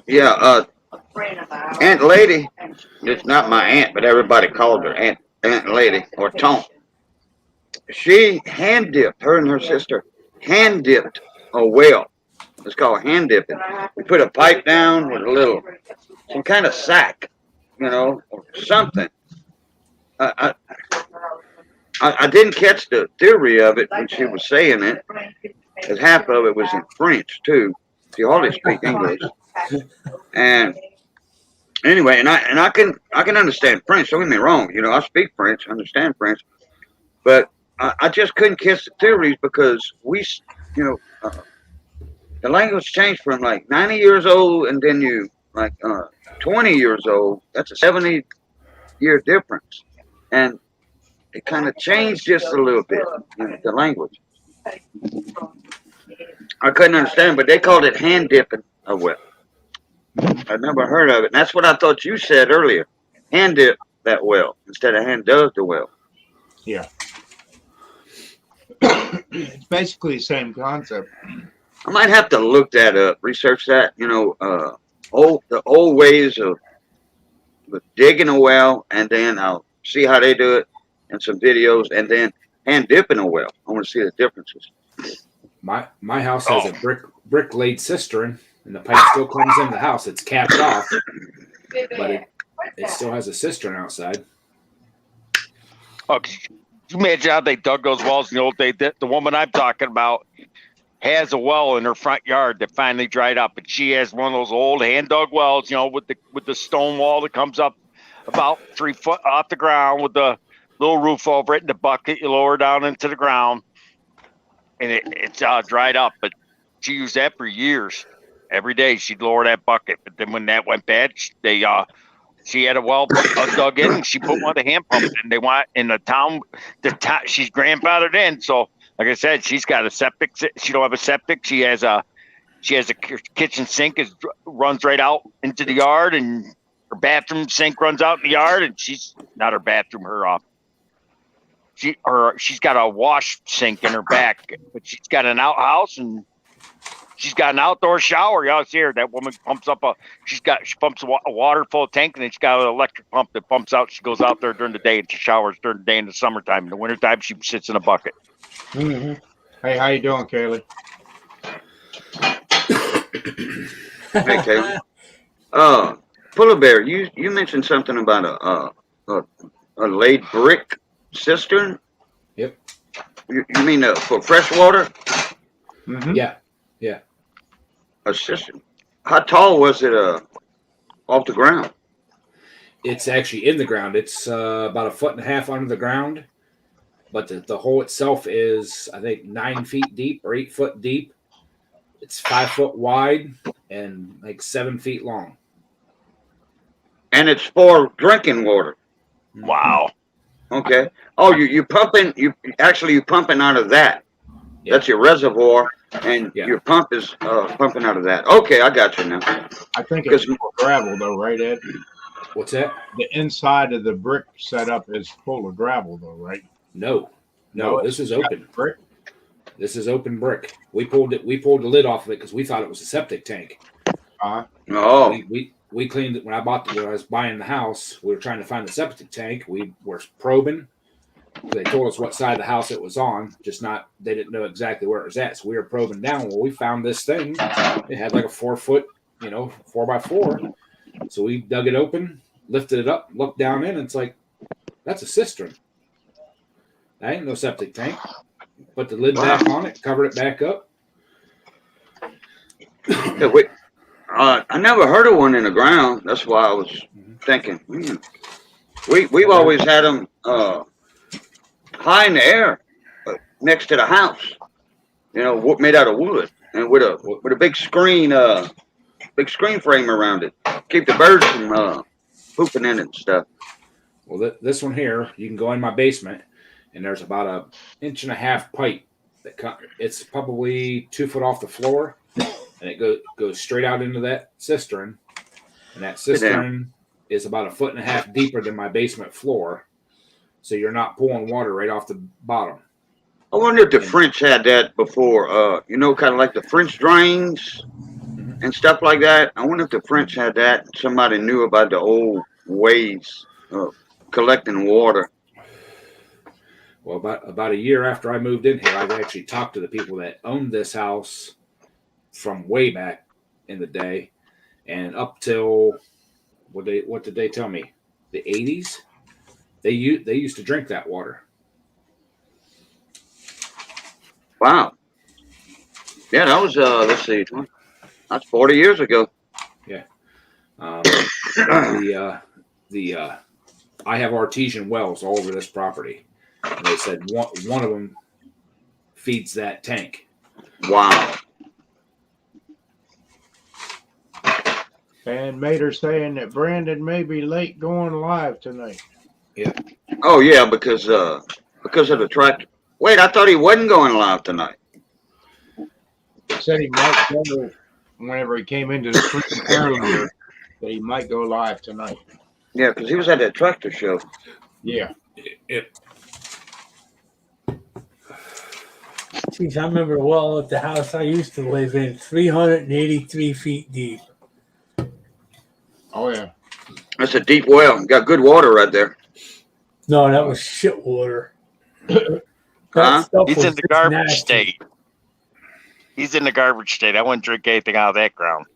F: Yeah, Aunt Lady. It's not my aunt, but everybody called her Aunt Lady or Tom. She hand dipped, her and her sister hand dipped a well. It's called hand dipping. We put a pipe down with some kind of sack, or something. I didn't catch the theory of it when she was saying it, because half of it was in French too. She hardly speak English. And anyway, and I can understand French. Don't get me wrong. I speak French, understand French, but I just couldn't catch the theories because the language changed from like 90 years old and then 20 years old. That's a 70-year difference, and it kind of changed just a little bit, the language. I couldn't understand, but they called it hand dipping a well. I'd never heard of it. And that's what I thought you said earlier. Hand dip that well instead of hand dug the well.
A: Yeah. It's basically the same concept.
F: I might have to look that up, research that, the old ways of digging a well, and then I'll see how they do it, and some videos, and then hand dipping a well. I want to see the differences.
B: My house has a brick laid cistern, and the pipe still comes in the house. It's capped off, but it still has a cistern outside.
E: Oh, could you imagine how they dug those wells in the old days? The woman I'm talking about has a well in her front yard that finally dried up, and she has one of those old hand dug wells, with the stone wall that comes up about 3 foot off the ground with the little roof over it and the bucket you lower down into the ground, and it's dried up. But she used that for years. Every day she'd lower that bucket, but then when that went bad, she had a well dug in, and she put one of the hand pumps in. They want in the town. She's grandfathered in, so like I said, she's got a septic. She don't have a septic. She has a kitchen sink runs right out into the yard, and her bathroom sink runs out in the yard. And she's not her bathroom. She's got a wash sink in her back, but she's got an outhouse and she's got an outdoor shower. Y'all see her. That woman pumps up she pumps a water full tank, and then she's got an electric pump that pumps out. She goes out there during the day and she showers during the day in the summertime. In the wintertime, she sits in a bucket.
A: Mm-hmm. Hey, how you doing, Kaylee?
F: Hey, Kaylee. Puller Bear, you mentioned something about a laid brick cistern.
B: Yep.
F: You mean for fresh water?
A: Mm-hmm.
B: Yeah.
F: A cistern. How tall was it off the ground?
B: It's actually in the ground. It's about 1.5 feet under the ground, but the hole itself is, I think, 9 feet deep or 8 foot deep. It's 5 foot wide and like 7 feet long.
F: And it's for drinking water.
E: Wow.
F: Okay. Oh, you're pumping out of that.
B: Yeah.
F: That's your reservoir, and
B: Yeah.
F: your pump is pumping out of that. Okay, I got you now.
A: I think it's full of gravel, though, right, Ed?
B: What's that?
A: The inside of the brick setup is full of gravel, though, right?
B: No, this is open.
A: Brick.
B: This is open brick. We pulled the lid off of it because we thought it was a septic tank.
F: Oh,
B: We cleaned it when I was buying the house. We were trying to find the septic tank. We were probing. They told us what side of the house it was on, they didn't know exactly where it was at. So we were probing down. Well, we found this thing. It had like a 4 foot, 4x4. So we dug it open, lifted it up, looked down in, and it's like, that's a cistern. That ain't no septic tank. Put the lid back on it, covered it back up.
F: yeah, I never heard of one in the ground. That's why I was thinking. We've always had them high in the air next to the house. Made out of wood and with a big screen frame around it. Keep the birds from pooping in it and stuff.
B: Well, this one here, you can go in my basement, and there's about 1.5 inch pipe it's probably 2 foot off the floor, and it goes straight out into that cistern, and that cistern is about 1.5 feet deeper than my basement floor, so you're not pulling water right off the bottom.
F: I wonder if the French had that before, kind of like the French drains and stuff like that. I wonder if the French had that. Somebody knew about the old ways of collecting water.
B: Well, about a year after I moved in here, I've actually talked to the people that owned this house from way back in the day, and up till what did they tell me? The 80s. They used to drink that water.
F: Wow. Yeah, that was let's see, that's 40 years ago.
B: Yeah. I have artesian wells all over this property. And they said one of them feeds that tank.
F: Wow.
A: And Mater saying that Brandon may be late going live tonight.
B: Yeah.
F: Oh yeah, because of the tractor. Wait, I thought he wasn't going live tonight.
A: He said he might go whenever he came into the screen earlier, that he might go live tonight.
F: Yeah, because he was at that tractor show.
A: Yeah.
C: Geez, I remember a well at the house I used to live in, 383 feet deep.
A: Oh, yeah.
F: That's a deep well. Got good water right there.
C: No, that was shit water.
F: Huh?
C: That stuff
E: He's
C: was
E: in the
C: just
E: garbage
C: nasty.
E: state. He's in the garbage state. I wouldn't drink anything out of that ground.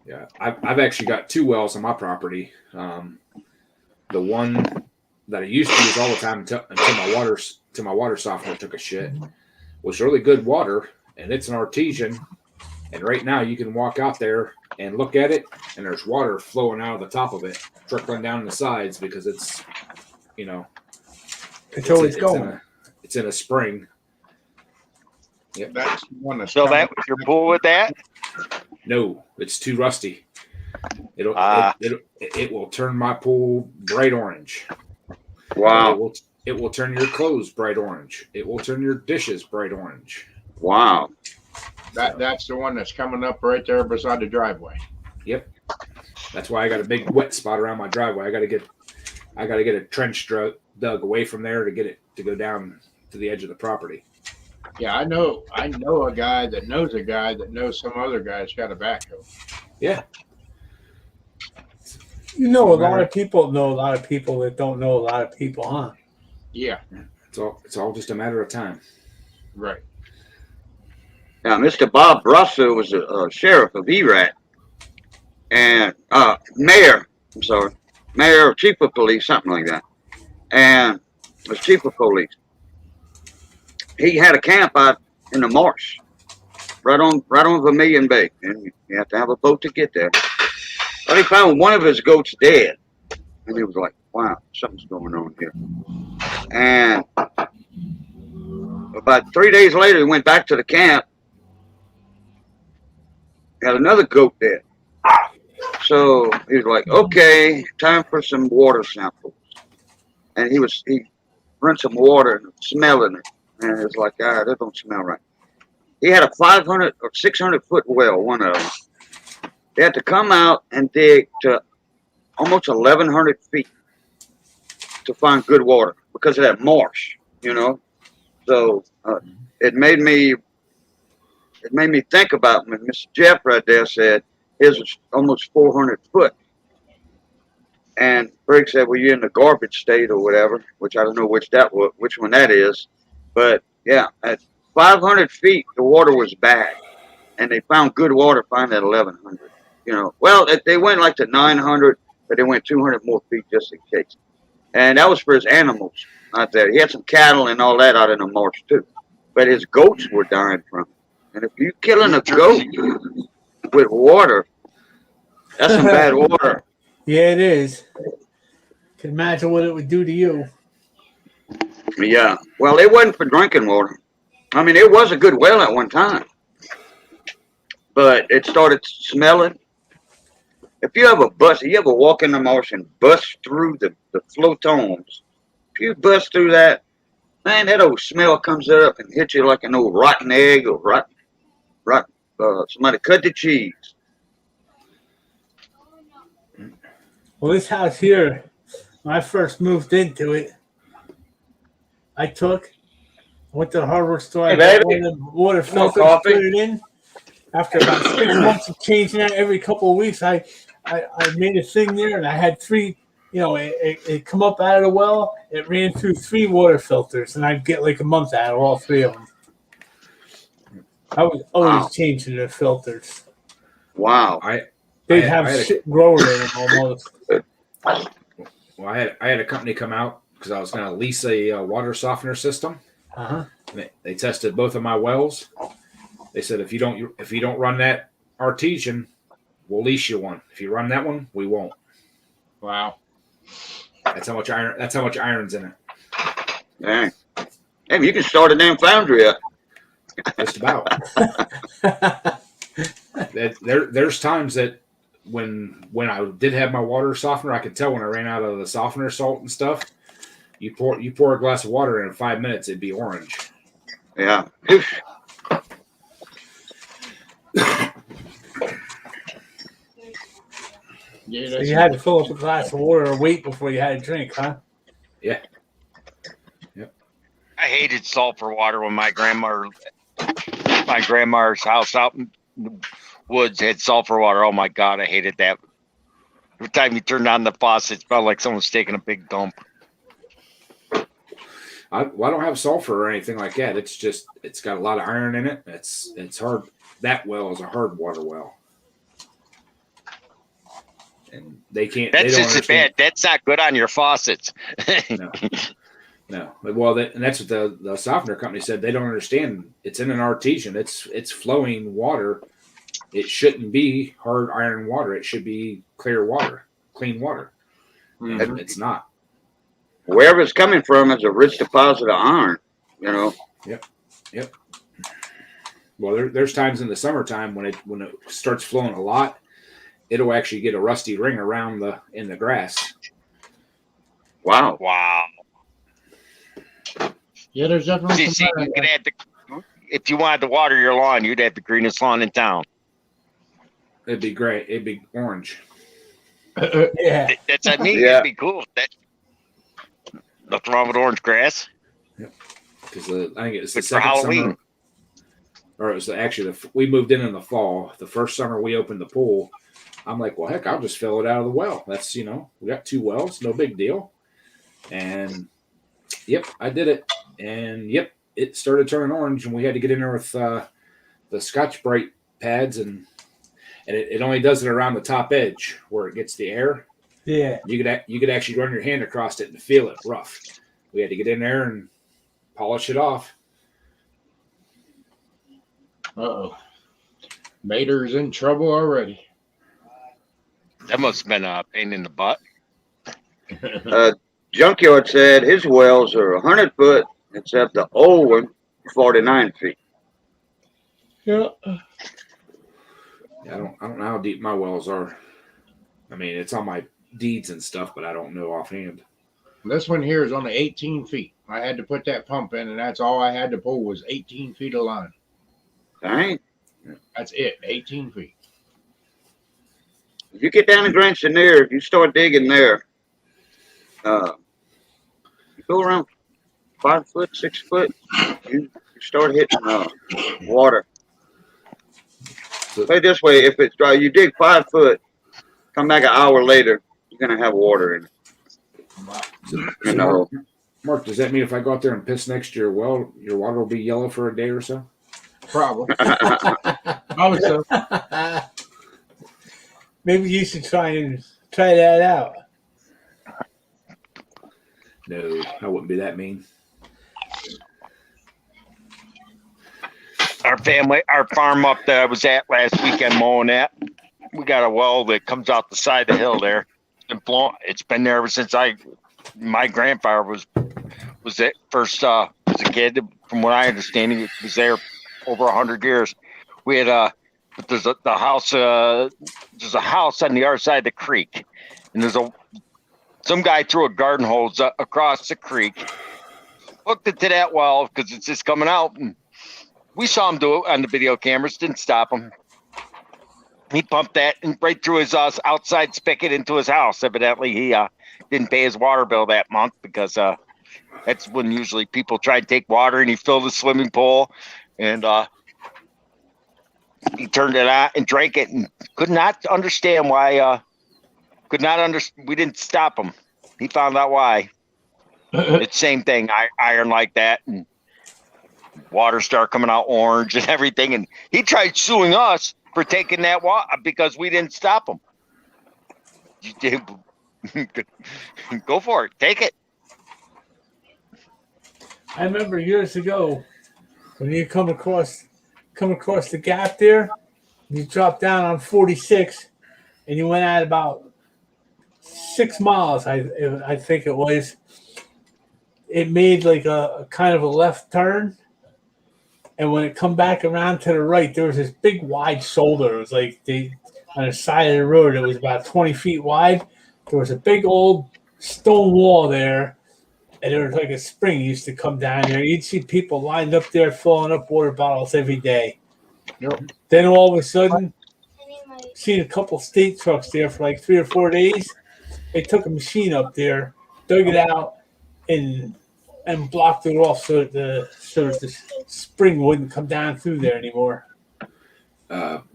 B: Yeah, I've actually got 2 wells on my property. The one that I used to use all the time until my water softener took a shit was really good water, and it's an artesian. And right now, you can walk out there and look at it, and there's water flowing out of the top of it, trickling down the sides because it's, you know,
C: It's always going.
B: It's in a spring. Yep.
A: That's the one that's
E: So
A: coming
E: that was your pool with that?
B: No, it's too rusty.
E: Ah.
B: It will turn my pool bright orange.
F: Wow.
B: It will turn your clothes bright orange. It will turn your dishes bright orange.
F: Wow.
A: That's the one that's coming up right there beside the driveway.
B: Yep. That's why I got a big wet spot around my driveway. I got to get a trench dug away from there to get it to go down to the edge of the property.
A: Yeah, I know a guy that knows a guy that knows some other guy's got a backhoe.
B: Yeah.
C: You know, a lot of people know a lot of people that don't know a lot of people, huh?
A: Yeah,
B: It's all just a matter of time.
A: right.
F: Now, Mr. Bob Brusser was a sheriff of Erat and mayor or chief of police, something like that. And was chief of police. He had a camp out in the marsh, right on Vermilion Bay, and you have to have a boat to get there. But he found one of his goats dead, and he was like, "Wow, something's going on here." And about 3 days later, he went back to the camp. Had another goat dead. So he was like, "Okay, time for some water samples." And he run some water and smelling it. And it's like, that don't smell right. He had a 500 or 600 foot well, one of them. They had to come out and dig to almost 1,100 feet to find good water because of that marsh, you know. So it made me think about when Mr. Jeff right there said his was almost 400 foot. And Greg said, "Well, you're in the garbage state or whatever," which I don't know which one that is. But yeah, at 500 feet, the water was bad, and they found good water finding at 1,100. You know, well, they went like to 900, but they went 200 more feet just in case. And that was for his animals out there. He had some cattle and all that out in the marsh too, but his goats were dying from it. And if you're killing a goat with water, that's some bad water.
C: Yeah, it is. Can imagine what it would do to you.
F: Yeah. Well, it wasn't for drinking water. I mean, it was a good well at one time, but it started smelling. If you ever walk in the marsh and bust through the flotons, if you bust through that, man, that old smell comes up and hits you like an old rotten egg or rotten somebody cut the cheese.
C: Well, this house here, when I first moved into it, I went to the hardware store.
F: Hey,
C: I got
F: baby.
C: one of the water
F: No
C: filters,
F: coffee?
C: put it in. After about 6 months of changing that every couple of weeks, I made a thing there, and I had 3. You know, it come up out of the well. It ran through 3 water filters, and I'd get like a month out of all 3 of them. I was always changing the filters.
F: Wow.
C: They'd
B: I
C: have
B: had a-
C: shit growing in them almost.
B: Well, I had a company come out because I was going to lease a water softener system.
C: Uh-huh.
B: They tested both of my wells. They said if you don't run that artesian, we'll lease you one. If you run that one, we won't.
A: Wow.
B: That's how much iron's in it.
F: Dang. Hey, you can start a damn foundry up.
B: Just about. There's times that when I did have my water softener, I could tell when I ran out of the softener salt and stuff. You pour a glass of water in 5 minutes, it'd be orange.
F: Yeah.
A: Yeah,
C: So
A: that's
C: you had to fill up a glass of water or wait before you had a drink, huh?
B: Yeah.
E: I hated sulfur water when my grandma's house out in the woods had sulfur water. Oh my God, I hated that. Every time you turned on the faucet, it smelled like someone's taking a big dump.
B: I don't have sulfur or anything like that. It's just it's got a lot of iron in it. It's hard. That well is a hard water well, and they can't.
E: That's
B: they don't
E: just
B: understand.
E: bad. That's not good on your faucets.
B: No. Well, and that's what the softener company said. They don't understand. It's in an artesian. It's flowing water. It shouldn't be hard iron water. It should be clear water, clean water. And it's not.
F: Wherever it's coming from is a rich deposit of iron, you know.
B: Yep. Well, there's times in the summertime when it starts flowing a lot, it'll actually get a rusty ring around in the grass.
F: Wow.
E: Wow.
A: Yeah, there's definitely
E: See,
A: some
E: you could add if you wanted to water your lawn, you'd have the greenest lawn in town.
B: It'd be great. It'd be orange.
C: Yeah.
E: That's I mean,
F: Yeah.
E: it'd be cool. Nothing wrong with orange grass.
B: Because I think it's the
E: Good for
B: second
E: Halloween.
B: summer, or it was actually we moved in the fall. The first summer we opened the pool, I'm like, well, heck, I'll just fill it out of the well. That's we got 2 wells, no big deal. And yep, I did it, and yep, it started turning orange, and we had to get in there with the Scotch Brite pads, and it only does it around the top edge where it gets the air.
C: Yeah.
B: You could actually run your hand across it and feel it rough. We had to get in there and polish it off.
A: Uh-oh. Mater's in trouble already.
E: That must have been a pain in the butt.
F: Junkyard said his wells are 100 foot, except the old one, 49 feet.
A: Yeah.
B: I don't know how deep my wells are. I mean, it's on my deeds and stuff, but I don't know offhand.
A: This one here is only 18 feet. I had to put that pump in, and that's all I had to pull was 18 feet of line.
F: Dang.
A: That's it, 18 feet.
F: If you get down to Grand Chenier, if you start digging there, you go around 5 foot, 6 foot, you start hitting water.
B: So,
F: Put it this way, if it's dry, you dig 5 foot, come back an hour later, you're gonna have water in it. You know.
B: Mark, does that mean if I go out there and piss next to your well, your water will be yellow for a day or so?
A: Probably. Probably so.
C: Maybe you should try that out.
B: No, I wouldn't be that mean.
E: Our farm up there I was at last weekend mowing that. We got a well that comes out the side of the hill there. It's been there ever since my grandfather was it first was a kid. From what I understand, he was there over 100 years. We had but there's a house on the other side of the creek, and some guy threw a garden hose across the creek, hooked it to that well because it's just coming out. And we saw him do it on the video cameras. Didn't stop him. He pumped that and right through his outside spigot into his house. Evidently, he didn't pay his water bill that month because that's when usually people try to take water, and he filled the swimming pool, and he turned it on and drank it, and could not understand why. We didn't stop him. He found out why. It's same thing. Iron like that, and water start coming out orange and everything, and he tried suing us for taking that water because we didn't stop him. Go for it. Take it.
C: I remember years ago when you come across the gap there, you drop down on 46, and you went at about 6 miles. I think it was. It made like a kind of a left turn, and when it come back around to the right, there was this big wide shoulder. It was like on the side of the road. It was about 20 feet wide. There was a big old stone wall there, and there was like a spring used to come down there. You'd see people lined up there filling up water bottles every day.
A: Yep.
C: Then all of a sudden, seen a couple state trucks there for like 3 or 4 days. They took a machine up there, dug it out, and blocked it off so that the spring wouldn't come down through there anymore.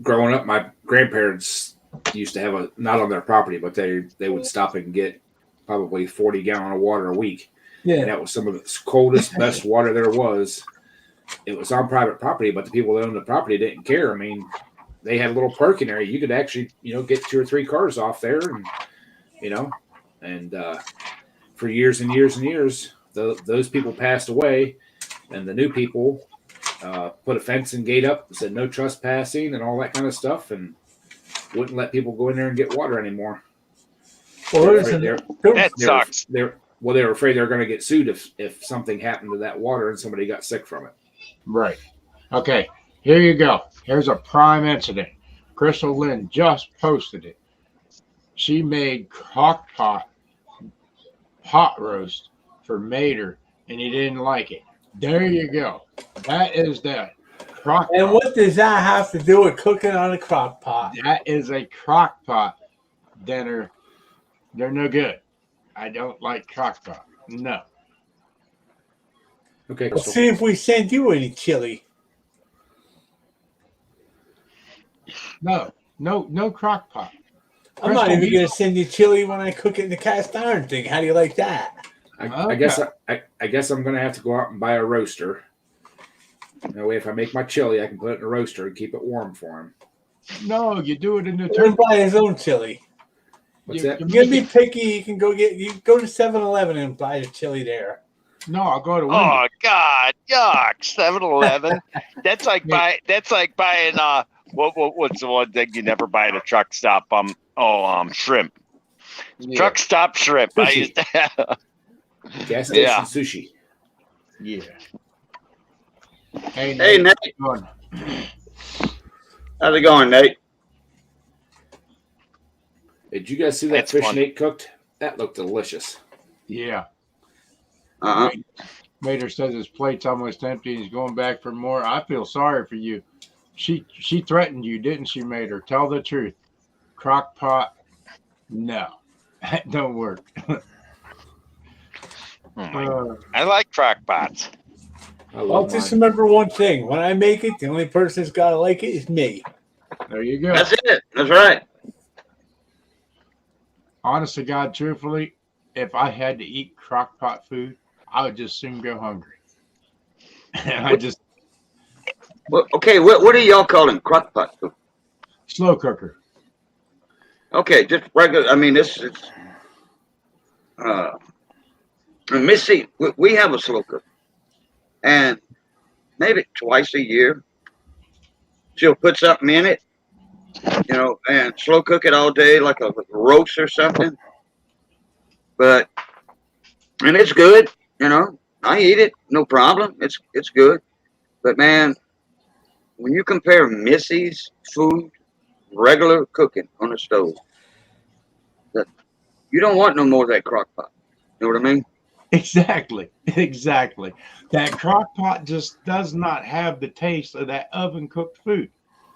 B: Growing up, my grandparents used to have a not on their property, but they would stop and get probably 40 gallon of water a week. And
C: Yeah.
B: that was some of the coldest, best water there was. It was on private property, but the people that owned the property didn't care. I mean, they had a little parking area. You could actually, get 2 or 3 cars off there, and for years and years and years, those people passed away, and the new people put a fence and gate up, said no trespassing and all that kind of stuff, and wouldn't let people go in there and get water anymore.
C: Well,
B: They were
C: there's
B: afraid
E: That sucks.
B: they were afraid they were going to get sued if something happened to that water and somebody got sick from it.
A: Right. Okay. Here you go. Here's a prime incident. Crystal Lynn just posted it. She made crock pot roast for Mater, and he didn't like it. There you go. That is the crock
C: And
A: pot.
C: what does that have to do with cooking on a crock pot?
A: That is a crock pot dinner. They're no good. I don't like crock pot. No.
B: Okay,
C: Let's
B: so
C: see if we send you any chili.
A: No crock pot.
C: I'm not
A: Crystal,
C: even going to send you chili when I cook it in the cast iron thing. How do you like that?
B: I guess I'm going to have to go out and buy a roaster. That way, if I make my chili, I can put it in a roaster and keep it warm for him.
A: No, you do it in the
C: Let him
A: turkey.
C: buy his own chili.
B: What's
A: You-
B: that?
A: you
C: You're
A: make
C: going to
A: it-
C: be picky. You go to 7-Eleven and buy the chili there.
A: No, I'll go to Wendy's.
E: Oh God, yuck! 7-Eleven. That's like buying. What's the one thing you never buy at a truck stop? Shrimp.
A: Yeah.
E: Truck stop shrimp. I
B: Sushi.
E: used to have.
B: Gas station
E: Yeah.
B: sushi.
A: Yeah. Hey,
F: Hey, Nate.
A: how you doing?
F: How's it going, Nate?
B: Did you guys see that
E: That's
B: fish
E: fun.
B: Nate cooked? That looked delicious.
A: Yeah.
F: Uh-huh.
A: Mater says his plate's almost empty and he's going back for more. I feel sorry for you. She threatened you, didn't she, Mater? Tell the truth. Crock pot, no. That don't work.
E: I like crock pots.
B: I
C: Well,
B: love
C: just
B: mine.
C: remember one thing. When I make it, the only person that's got to like it is me.
A: There you go.
F: That's it. That's right.
A: Honest to God, truthfully, if I had to eat crock pot food, I would just soon go hungry. I just
F: Well, okay, what do y'all call them? Crock pot food?
A: slow cooker.
F: Okay, just regular. I mean, this is. Missy, we have a slow cooker, and maybe twice a year, she'll put something in it, and slow cook it all day like a roast or something. And it's good, I eat it, no problem. It's good. But man, when you compare Missy's food, regular cooking on the stove, you don't want no more of that crock pot. You know what I mean?
A: Exactly. That crock pot just does not have the taste of that oven cooked food.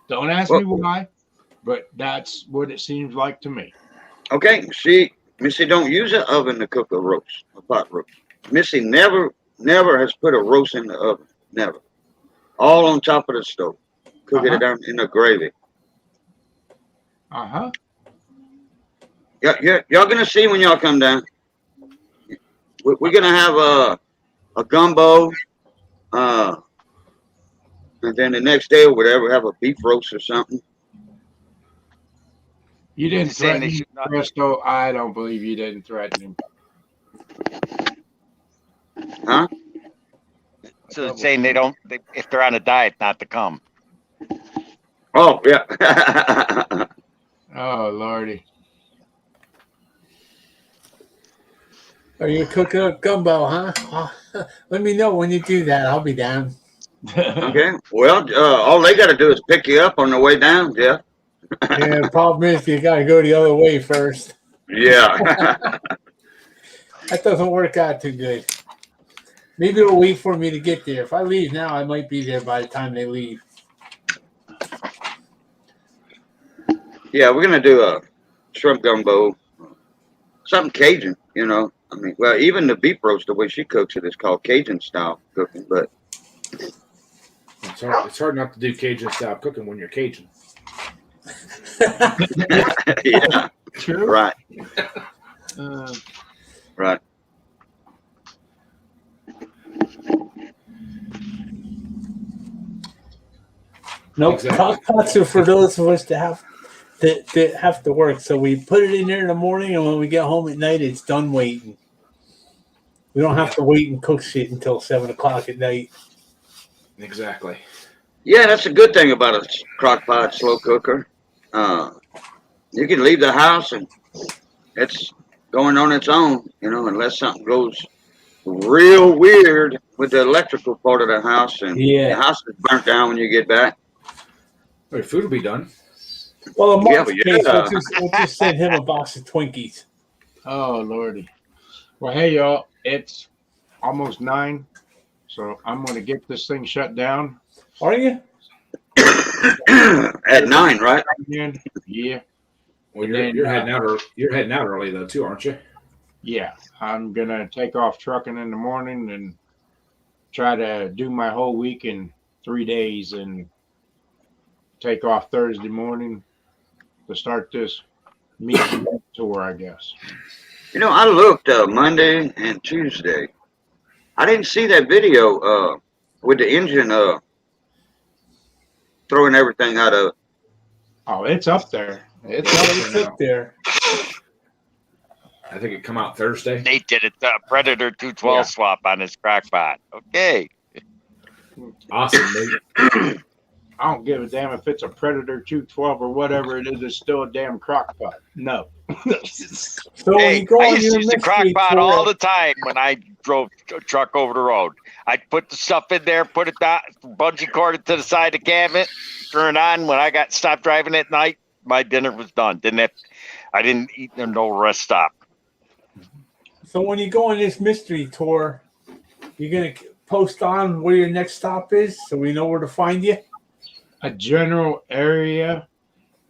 A: Don't ask me why, but that's what it seems like to me.
F: Okay, Missy don't use an oven to cook a pot roast. Missy never has put a roast in the oven. Never. All on top of the stove. Cooking it down in the gravy.
A: Uh-huh.
F: Yeah, y'all gonna see when y'all come down. We're gonna have a gumbo, and then the next day or whatever, have a beef roast or something.
A: You didn't
E: He's saying
A: threaten
E: they
A: him,
E: should not-
A: Crystal. I don't believe you didn't threaten him.
F: Huh?
E: So it's saying if they're on a diet, not to come.
F: Oh yeah.
A: Oh, Lordy.
C: Are you cooking up gumbo, huh? Let me know when you do that. I'll be down.
F: Okay. Well, all they got to do is pick you up on the way down. Yeah.
C: Yeah, the problem is you got to go the other way first.
F: Yeah.
C: That doesn't work out too good. Maybe it'll wait for me to get there. If I leave now, I might be there by the time they leave.
F: Yeah, we're gonna do a shrimp gumbo, something Cajun. I mean, well, even the beef roast, the way she cooks it, is called Cajun style cooking. But
B: It's hard not to do Cajun style cooking when you're Cajun.
F: Yeah,
A: True.
F: right,
A: Uh,
F: right.
C: Nope.
B: Exactly.
C: Crock pots are for those of us that have to work. So we put it in there in the morning, and when we get home at night, it's done waiting. We don't have to wait and cook shit until 7 o'clock at night.
B: Exactly.
F: Yeah, that's a good thing about a crock pot slow cooker. You can leave the house and it's going on its own, unless something goes real weird with the electrical part of the house and the
C: Yeah.
F: house is burnt down when you get back.
B: Your food will be done.
C: Well, in
F: Yeah,
C: Mark's
F: but
C: case,
F: yeah.
C: we'll just send him a box of Twinkies.
A: oh Lordy. Well, hey y'all, it's almost 9, so I'm gonna get this thing shut down.
C: Are you?
F: At 9, right?
A: And yeah,
B: Well,
A: And
B: you're
A: then,
B: you're heading out. You're heading out early though, too, aren't you?
A: yeah, I'm gonna take off trucking in the morning and try to do my whole week in 3 days and take off Thursday morning to start this meeting tour, I guess.
F: I looked Monday and Tuesday. I didn't see that video with the engine throwing everything out of.
A: Oh, it's up there. It's
C: Well,
A: up
C: it's
A: there now.
C: up there.
B: I think it come out Thursday.
E: Nate did it, Predator 212
A: Yeah.
E: swap on his crockpot. Okay.
B: Awesome, Nate.
A: I don't give a damn if it's a Predator 212 or whatever it is. It's still a damn crock pot. No.
C: So when
E: Hey,
C: you go
E: I
C: on
E: used to
C: your
E: use the
C: mystery
E: crockpot
C: tour,
E: all the time when I drove a truck over the road. I'd put the stuff in there, put it down, bungee cord it to the side of the cabinet, turn it on. When I got stopped driving at night, my dinner was done. I didn't eat no rest stop.
C: so when you go on this mystery tour, you're gonna post on where your next stop is, so we know where to find you.
A: A general area,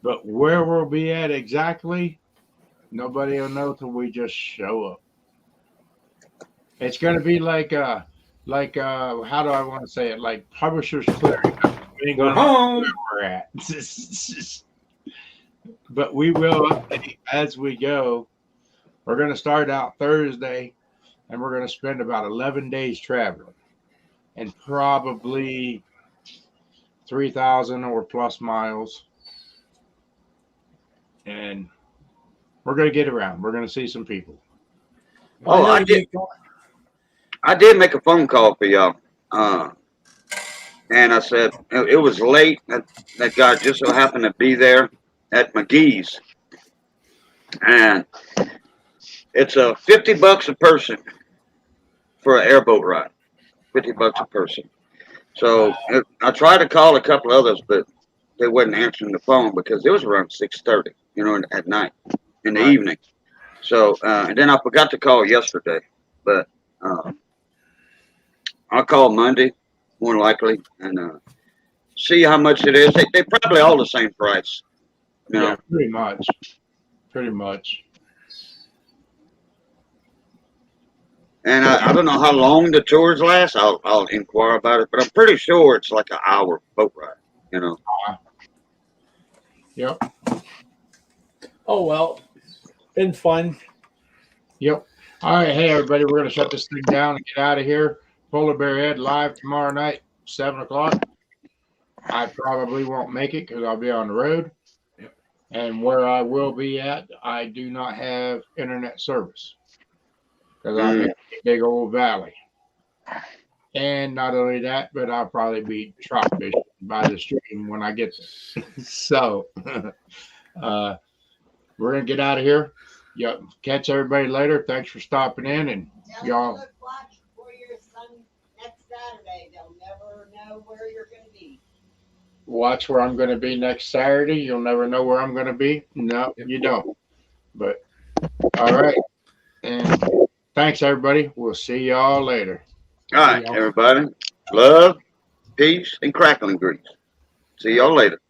A: but where we'll be at exactly, nobody will know till we just show up. It's gonna be like how do I want to say it? Like Publishers Clearing. We ain't
B: We're
A: gonna know
B: home.
A: where we're at. But we will update as we go. We're gonna start out Thursday, and we're gonna spend about 11 days traveling, and probably 3,000 or plus miles. And we're going to get around. We're going to see some people.
F: Oh,
C: know
F: I
C: you
F: did.
C: go-
F: I did make a phone call for y'all. And I said it was late. That guy just so happened to be there at McGee's. And it's $50 a person for an airboat ride. $50 a person. So I tried to call a couple others, but they wasn't answering the phone because it was around 6:30, at night in the
A: Right.
F: evening. So and then I forgot to call yesterday, but I'll call Monday more than likely and see how much it is. They probably all the same price,
A: Yeah, pretty much. Pretty much.
F: And I don't know how long the tours last. I'll inquire about it, but I'm pretty sure it's like an hour boat ride.
A: Yep.
C: Oh well, been fun.
A: Yep. All right. Hey, everybody, we're going to shut this thing down and get out of here. Polar Bear Ed live tomorrow night, 7 o'clock. I probably won't make it because I'll be on the road.
B: Yep.
A: And where I will be at, I do not have internet service because I'm in a big old valley. And not only that, but I'll probably be trout fishing by the stream when I get there. So we're going to get out of here. Yep. Catch everybody later. Thanks for stopping in. And y'all.
D: Watch for your son next Saturday. They'll never know where you're going to be.
A: Watch where I'm going to be next Saturday. You'll never know where I'm going to be. No, you don't. But all right. And thanks, everybody. We'll see y'all later.
F: All right, everybody. Love, peace, and crackling grease. See y'all later.